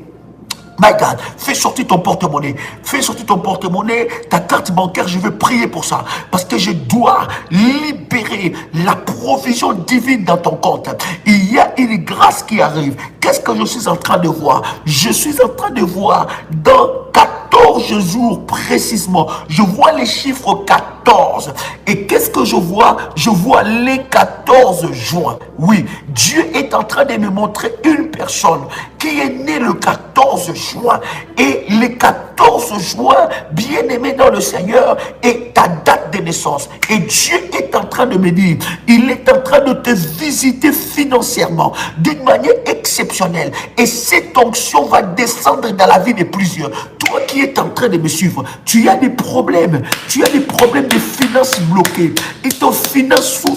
My God, fais sortir ton porte-monnaie. Fais sortir ton porte-monnaie, ta carte bancaire. Je vais prier pour ça. Parce que je dois libérer la provision divine dans ton compte. Il y a une grâce qui arrive. Qu'est-ce que je suis en train de voir? Je suis en train de voir dans 14 jours précisément. Je vois les chiffres 14. Et qu'est-ce que je vois? Je vois les 14 juin. Oui, Dieu est en train de me montrer une personne qui est née le 14 juin. Et le 14 juin, bien-aimé dans le Seigneur, est ta date de naissance. Et Dieu est en train de me dire, il est en train de te visiter financièrement d'une manière exceptionnelle. Et cette onction va descendre dans la vie de plusieurs. Toi qui es en train de me suivre, tu as des problèmes. Tu as des problèmes de finances bloquées. Et ton finance sous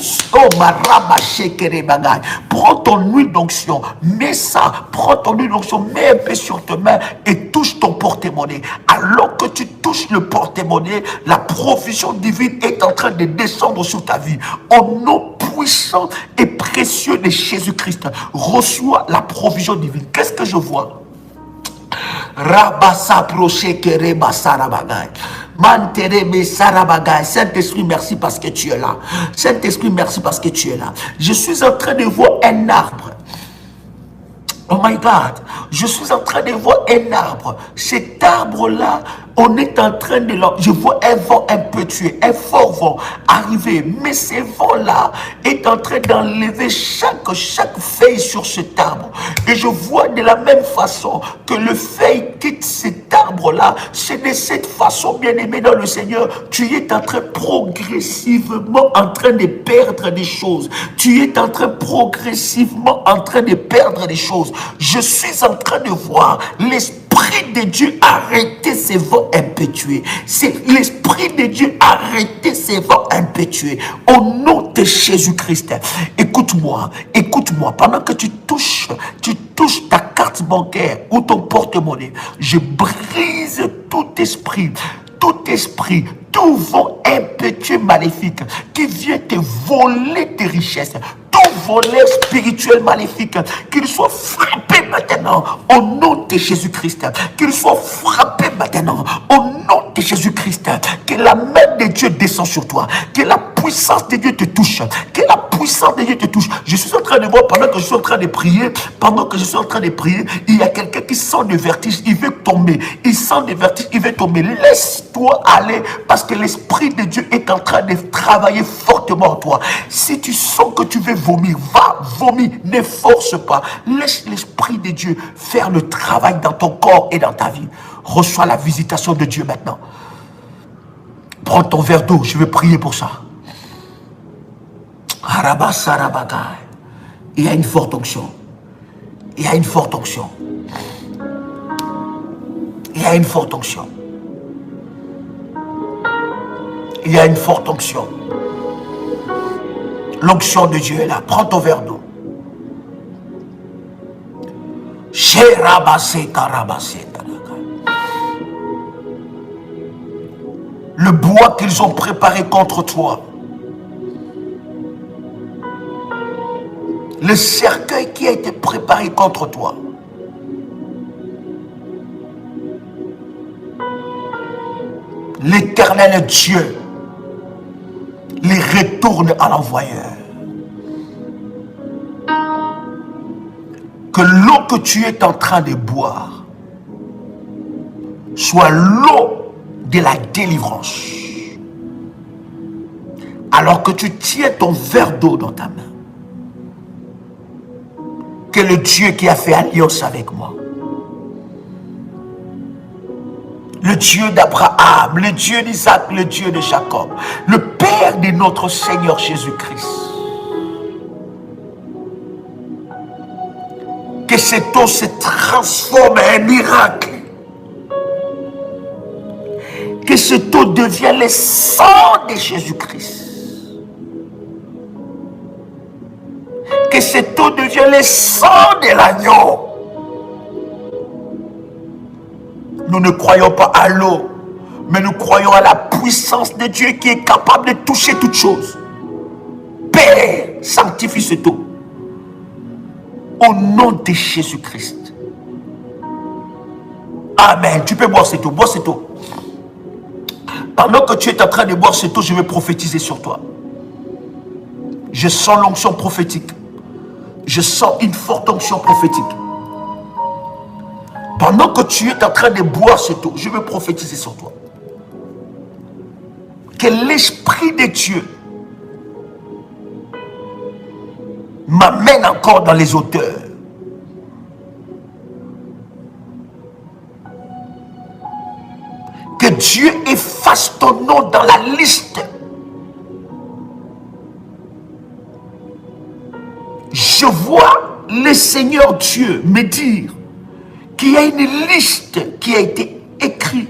prends ton huile d'onction, mets ça, prends ton huile d'onction, mets un peu sur tes mains et touche ton porte-monnaie. Alors que tu touches le porte-monnaie, la provision divine est en train de descendre sur ta vie. Au nom puissant et précieux de Jésus-Christ, reçois la provision divine. Qu'est-ce que je vois? Manterebe Sarabaga. Saint-Esprit, merci parce que tu es là. Saint-Esprit, merci parce que tu es là. Je suis en train de voir un arbre. Oh my God, je suis en train de voir un arbre. Cet arbre-là, on est en train de... Je vois un vent un peu tué, un fort vent arriver. Mais ce vent-là est en train d'enlever chaque feuille sur cet arbre. Et je vois de la même façon que le feuille quitte cet arbre-là. C'est de cette façon, bien-aimé dans le Seigneur, tu es en train progressivement en train de perdre des choses. Tu es en train progressivement en train de perdre des choses. Je suis en train de voir l'Esprit de Dieu arrêter ces vents impétueux. C'est l'Esprit de Dieu arrêter ces vents impétueux. Au nom de Jésus-Christ. Écoute-moi, écoute-moi. Pendant que tu touches ta carte bancaire ou ton porte-monnaie, je brise tout esprit, tout vent impétueux maléfique qui vient te voler tes richesses, tout volet spirituel maléfique, qu'il soit frappé maintenant au nom de Jésus-Christ, qu'il soit frappé maintenant au nom de Jésus-Christ, que la main de Dieu descend sur toi, que la puissance de Dieu te touche, que la puissance de Dieu te touche. Je suis en train de voir, pendant que je suis en train de prier, il y a quelqu'un qui sent le vertige, il veut tomber, il sent le vertige, il veut tomber. Laisse-toi aller parce que l'Esprit de Dieu est en train de travailler fortement en toi. Si tu sens que tu veux vomir, va vomir, ne force pas. Laisse l'Esprit de Dieu faire le travail dans ton corps et dans ta vie. Reçois la visitation de Dieu maintenant. Prends ton verre d'eau, je vais prier pour ça. Il y a une forte onction. Il y a une forte onction. Il y a une forte onction. Il y a une forte onction. L'onction de Dieu est là. Prends ton verre d'eau. Le bois qu'ils ont préparé contre toi, le cercueil qui a été préparé contre toi, l'Éternel Dieu les retourne à l'envoyeur. Que l'eau que tu es en train de boire soit l'eau de la délivrance. Alors que tu tiens ton verre d'eau dans ta main, que le Dieu qui a fait alliance avec moi, le Dieu d'Abraham, le Dieu d'Isaac, le Dieu de Jacob, le Père de notre Seigneur Jésus-Christ, que cette eau se transforme en un miracle, que cette eau devienne le sang de Jésus-Christ, que cette eau devienne le sang de l'agneau. Nous ne croyons pas à l'eau, mais nous croyons à la puissance de Dieu qui est capable de toucher toutes choses. Père, sanctifie cette eau. Au nom de Jésus-Christ. Amen. Tu peux boire cette eau. Bois cette eau. Pendant que tu es en train de boire cette eau, je vais prophétiser sur toi. Je sens l'onction prophétique. Je sens une forte onction prophétique. Pendant que tu es en train de boire cette eau, je vais prophétiser sur toi. Que l'Esprit de Dieu m'amène encore dans les hauteurs. Que Dieu efface ton nom dans la liste. Je vois le Seigneur Dieu me dire qu'il y a une liste qui a été écrite.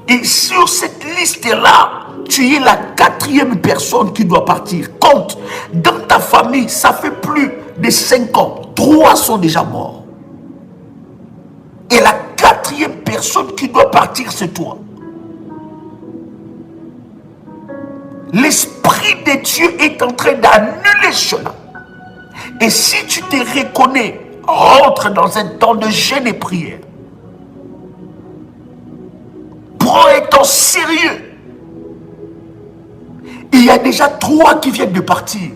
Et sur cette liste-là, tu es la 4e personne qui doit partir. Compte, dans ta famille, ça fait plus de 5 ans. 3 sont déjà morts. Et la 4e personne qui doit partir, c'est toi. L'Esprit de Dieu est en train d'annuler cela. Et si tu te reconnais, rentre dans un temps de jeûne et prière. Prends un sérieux. Il y a déjà 3 qui viennent de partir.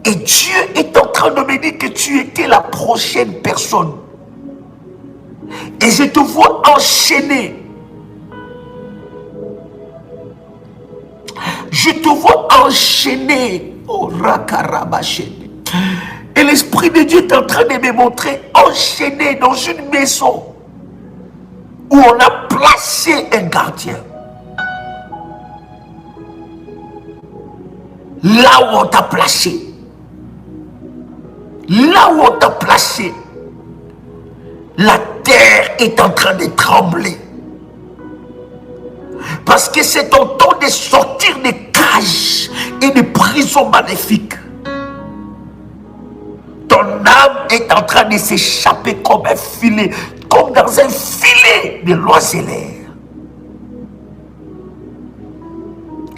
Et Dieu est en train de me dire que tu étais la prochaine personne. Et je te vois enchaîner. Je te vois enchaîner. Oh, rakarabachene. Et l'Esprit de Dieu est en train de me montrer enchaîné dans une maison où on a placé un gardien. Là où on t'a placé. Là où on t'a placé. La terre est en train de trembler. Parce que c'est ton temps de sortir des cages et des prisons maléfiques. Ton âme est en train de s'échapper comme un filet, comme dans un filet de l'oiselet.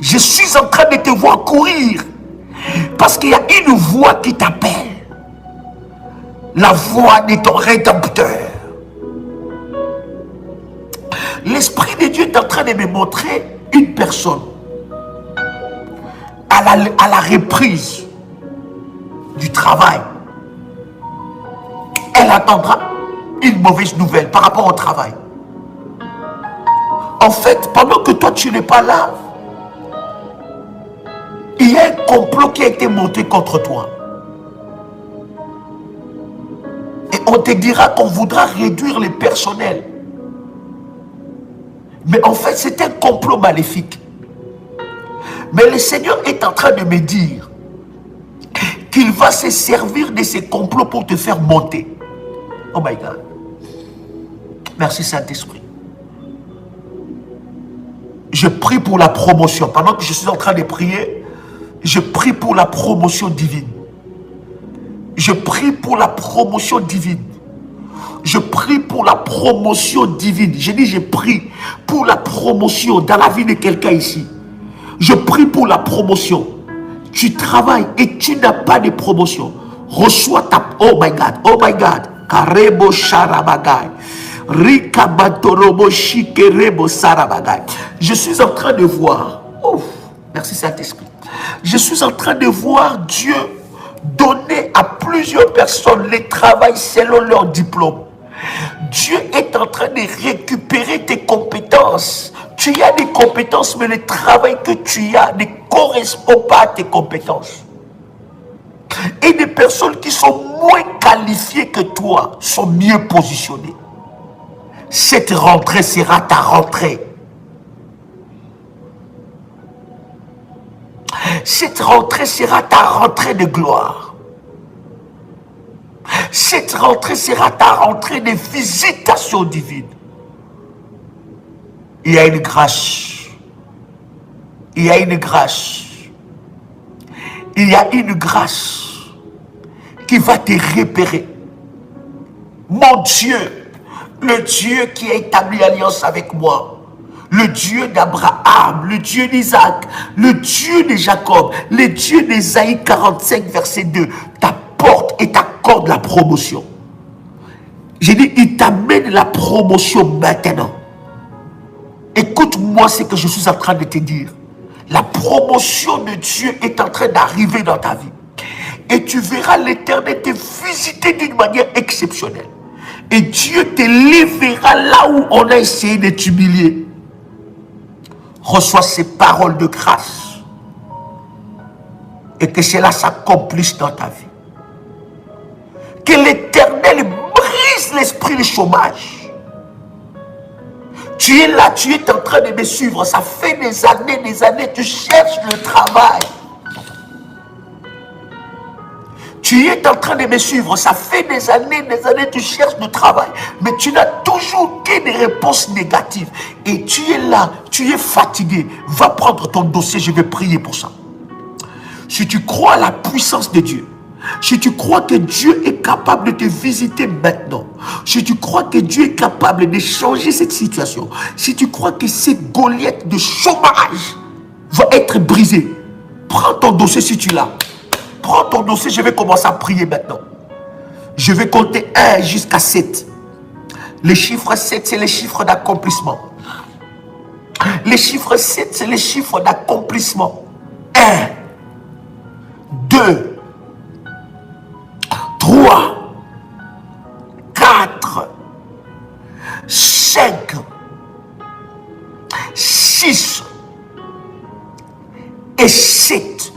Je suis en train de te voir courir parce qu'il y a une voix qui t'appelle. La voix de ton Rédempteur. L'Esprit de Dieu est en train de me montrer une personne à la reprise du travail. Elle attendra une mauvaise nouvelle par rapport au travail. En fait, pendant que toi tu n'es pas là, il y a un complot qui a été monté contre toi. Et on te dira qu'on voudra réduire le personnel. Mais en fait, c'est un complot maléfique. Mais le Seigneur est en train de me dire qu'il va se servir de ces complots pour te faire monter. Oh my God. Merci Saint-Esprit. Je prie pour la promotion. Pendant que je suis en train de prier, je prie pour la promotion divine. Je prie pour la promotion divine. Je prie pour la promotion divine. Je dis, je prie pour la promotion dans la vie de quelqu'un ici. Je prie pour la promotion. Tu travailles et tu n'as pas de promotion. Reçois ta... Oh my God, oh my God. Karebo Sharabagai. Rikabatorobo Shikerebo Sarabagai. Je suis en train de voir. Oh, merci Saint-Esprit. Je suis en train de voir Dieu donner à plusieurs personnes le travail selon leur diplôme. Dieu est en train de récupérer tes compétences. Tu as des compétences, mais le travail que tu as ne correspond pas à tes compétences. Et des personnes qui sont moins qualifiées que toi sont mieux positionnées. Cette rentrée sera ta rentrée. Cette rentrée sera ta rentrée de gloire. Cette rentrée sera ta rentrée de visitation divine. Il y a une grâce. Il y a une grâce. Il y a une grâce qui va te repérer. Mon Dieu, le Dieu qui a établi alliance avec moi, le Dieu d'Abraham, le Dieu d'Isaac, le Dieu de Jacob, le Dieu d'Ésaïe 45, verset 2, t'apporte et t'accorde la promotion. J'ai dit, il t'amène la promotion maintenant. Écoute-moi ce que je suis en train de te dire. La promotion de Dieu est en train d'arriver dans ta vie. Et tu verras l'Éternel te visiter d'une manière exceptionnelle. Et Dieu te lèvera là où on a essayé de t'humilier. Reçois ces paroles de grâce. Et que cela s'accomplisse dans ta vie. Que l'Éternel brise l'esprit du chômage. Tu es là, tu es en train de me suivre. Ça fait des années, tu cherches le travail. Tu es en train de me suivre. Ça fait des années, tu cherches le travail. Mais tu n'as toujours que des réponses négatives. Et tu es là, tu es fatigué. Va prendre ton dossier, je vais prier pour ça. Si tu crois à la puissance de Dieu, si tu crois que Dieu est capable de te visiter maintenant, si tu crois que Dieu est capable de changer cette situation, si tu crois que cette Goliath de chômage va être brisée, prends ton dossier si tu l'as. Prends ton dossier, je vais commencer à prier maintenant. Je vais compter 1 jusqu'à 7. Le chiffre 7, c'est le chiffre d'accomplissement. Le chiffre 7, c'est le chiffre d'accomplissement. 1, 2, 3, 4, 5, 6 et 7.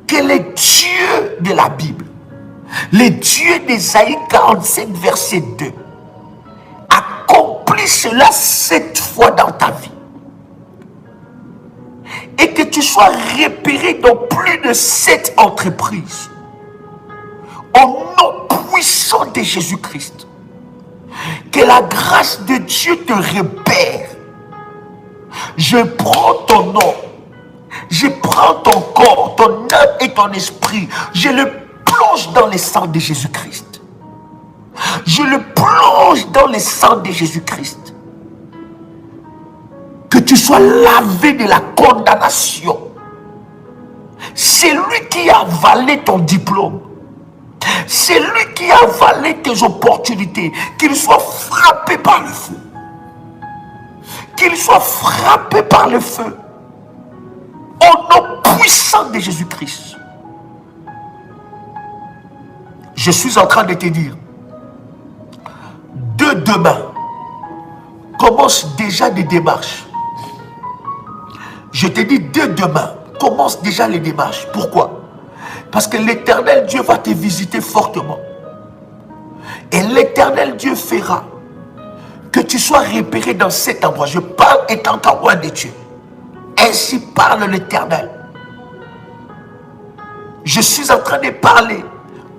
Que le Dieu de la Bible, le Dieu d'Ésaïe 47, verset 2, accomplit cela 7 fois dans ta vie. Et que tu sois repéré dans plus de 7 entreprises. Au nom puissant de Jésus-Christ. Que la grâce de Dieu te repère. Je prends ton nom. Je prends ton corps, ton âme et ton esprit. Je le plonge dans le sang de Jésus-Christ. Je le plonge dans le sang de Jésus-Christ. Que tu sois lavé de la condamnation. C'est lui qui a avalé ton diplôme. C'est lui qui a avalé tes opportunités. Qu'il soit frappé par le feu. Qu'il soit frappé par le feu. Au nom puissant de Jésus-Christ. Je suis en train de te dire, de demain, commence déjà des démarches. Je te dis, dès demain, commence déjà les démarches. Pourquoi? Parce que l'Éternel Dieu va te visiter fortement. Et l'Éternel Dieu fera que tu sois repéré dans cet endroit. Je parle étant témoin de Dieu. Ainsi parle l'Éternel. Je suis en train de parler.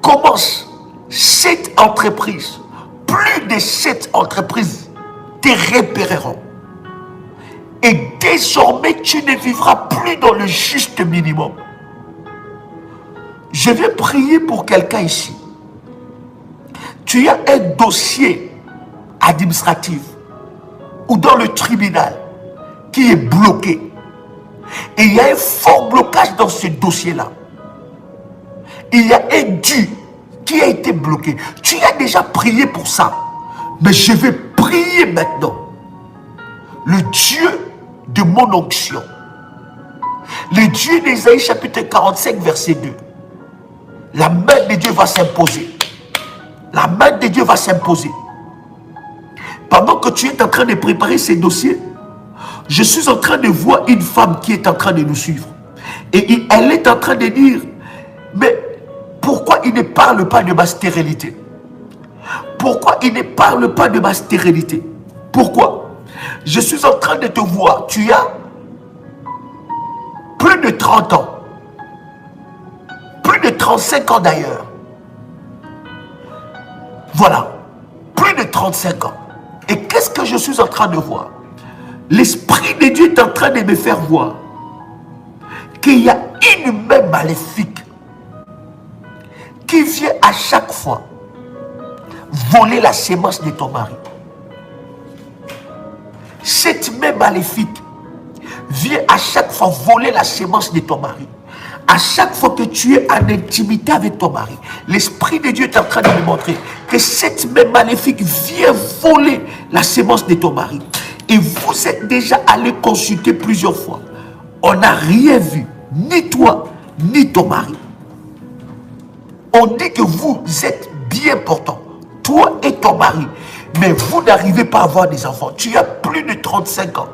Commence cette entreprise. Plus de 7 entreprises te repéreront. Et désormais, tu ne vivras plus dans le juste minimum. Je vais prier pour quelqu'un ici. Tu as un dossier administratif ou dans le tribunal qui est bloqué. Et il y a un fort blocage dans ce dossier-là. Il y a un dû qui a été bloqué. Tu as déjà prié pour ça. Mais je vais prier maintenant. Le Dieu de mon onction. Le Dieu d'Ésaïe chapitre 45 verset 2. La main de Dieu va s'imposer. La main de Dieu va s'imposer. Pendant que tu es en train de préparer ces dossiers, je suis en train de voir une femme qui est en train de nous suivre. Et elle est en train de dire, mais pourquoi il ne parle pas de ma stérilité? Pourquoi il ne parle pas de ma stérilité? Pourquoi? Je suis en train de te voir. Tu as plus de 30 ans. Plus de 35 ans d'ailleurs. Voilà. Plus de 35 ans. Et qu'est-ce que je suis en train de voir? L'Esprit de Dieu est en train de me faire voir qu'il y a une main maléfique qui vient à chaque fois voler la sémence de ton mari. Cette main maléfique vient à chaque fois voler la sémence de ton mari. À chaque fois que tu es en intimité avec ton mari, l'Esprit de Dieu est en train de me montrer que cette main maléfique vient voler la sémence de ton mari. Et vous êtes déjà allé consulter plusieurs fois. On n'a rien vu, ni toi, ni ton mari. On dit que vous êtes bien portants, toi et ton mari. Mais vous n'arrivez pas à avoir des enfants. Tu as plus de 35 ans.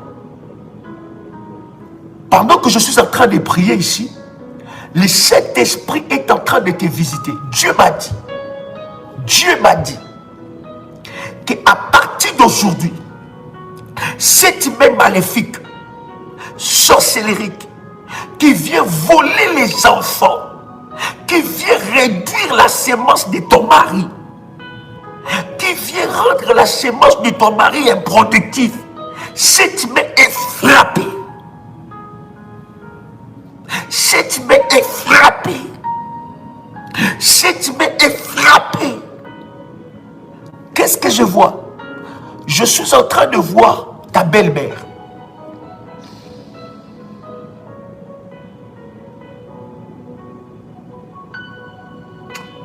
Pendant que je suis en train de prier ici, le Saint-Esprit est en train de te visiter. Dieu m'a dit qu'à partir d'aujourd'hui, cette main maléfique, sorcellérique, qui vient voler les enfants, qui vient réduire la sémence de ton mari, qui vient rendre la sémence de ton mari improductive, cette main est frappée. Cette main est frappée. Cette main est frappée. Qu'est-ce que je vois? Je suis en train de voir ta belle-mère.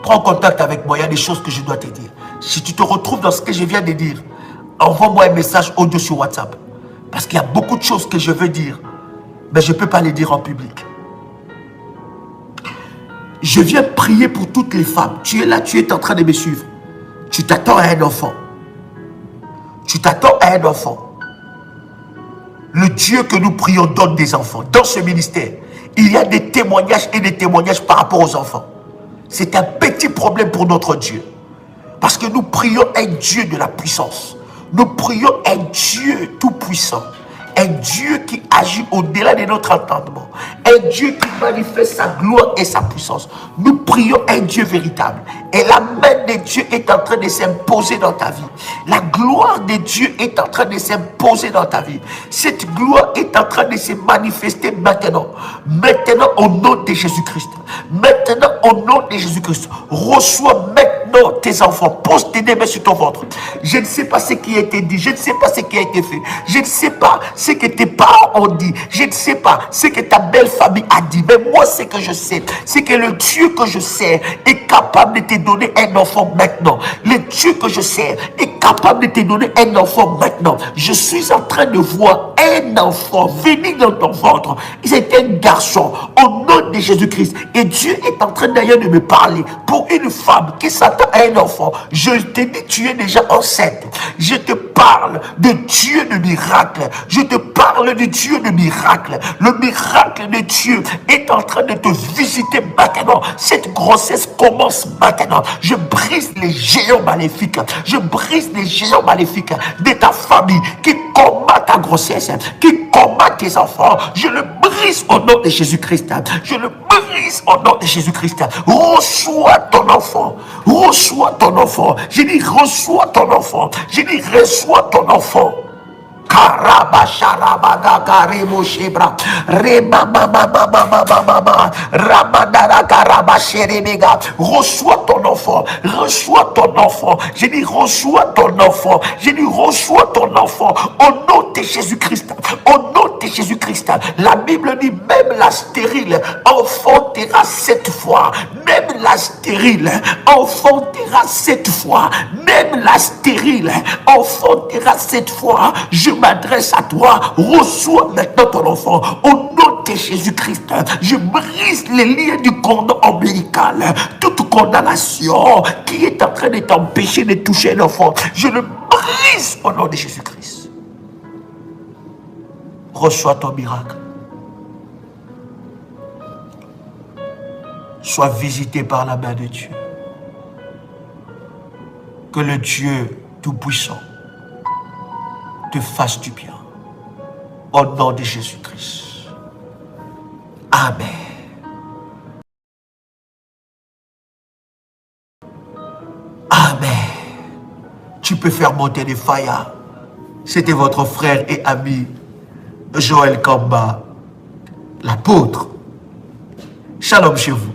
Prends contact avec moi, il y a des choses que je dois te dire. Si tu te retrouves dans ce que je viens de dire, envoie-moi un message audio sur WhatsApp. Parce qu'il y a beaucoup de choses que je veux dire, mais je ne peux pas les dire en public. Je viens prier pour toutes les femmes. Tu es là, tu es en train de me suivre. Tu t'attends à un enfant. Tu t'attends à un enfant. Le Dieu que nous prions donne des enfants. Dans ce ministère, il y a des témoignages et des témoignages par rapport aux enfants. C'est un petit problème pour notre Dieu. Parce que nous prions un Dieu de la puissance. Nous prions un Dieu tout-puissant. Un Dieu qui agit au-delà de notre entendement. Un Dieu qui manifeste sa gloire et sa puissance. Nous prions un Dieu véritable. Et la main de Dieu est en train de s'imposer dans ta vie. La gloire de Dieu est en train de s'imposer dans ta vie. Cette gloire est en train de se manifester maintenant. Maintenant au nom de Jésus-Christ. Maintenant au nom de Jésus-Christ. Reçois maintenant tes enfants. Pose tes mains sur ton ventre. Je ne sais pas ce qui a été dit. Je ne sais pas ce qui a été fait. Je ne sais pas ce que tes parents ont dit. Je ne sais pas ce que ta belle famille a dit. Mais moi, ce que je sais, c'est que le Dieu que je sers est capable de te donner un enfant maintenant. Le Dieu que je sers est capable de te donner un enfant maintenant. Je suis en train de voir un enfant venir dans ton ventre. C'est un garçon au nom de Jésus-Christ. Et Dieu est en train d'ailleurs de me parler pour une femme qui s'attend à un enfant. Je te dis, tu es déjà enceinte. Je te parle de Dieu de miracle. Je te parle de Dieu de miracle. Le miracle de Dieu est en train de te visiter maintenant. Cette grossesse commence maintenant. Je brise les géants maléfiques. Je brise les géants maléfiques de ta famille qui combat ta grossesse, qui combat tes enfants. Je le brise au nom de Jésus-Christ. Je le brise au nom de Jésus-Christ. Reçois ton enfant. Reçois ton enfant. Je dis reçois ton enfant. Je dis reçois ton enfant. Karabasharabaga karemo shebra rema mama mama mama mama ramadara karabasherebega. Reçois ton enfant, reçois ton enfant. J'ai dit reçois ton enfant. J'ai dit reçois ton enfant au nom de Jésus-Christ. Au nom de Jésus-Christ. La Bible dit même la stérile enfantera 7 fois. Même la stérile enfantera 7 fois. Même la stérile enfantera 7 fois. Je m'adresse à toi, reçois maintenant ton enfant au nom de Jésus-Christ. Je brise les liens du cordon ombilical, toute condamnation qui est en train de t'empêcher de toucher l'enfant. Je le brise au nom de Jésus-Christ. Reçois ton miracle. Sois visité par la main de Dieu. Que le Dieu Tout-Puissant te fasse du bien. Au nom de Jésus-Christ. Amen. Amen. Tu peux faire monter des faya. C'était votre frère et ami Joël Kamba, l'apôtre. Shalom chez vous.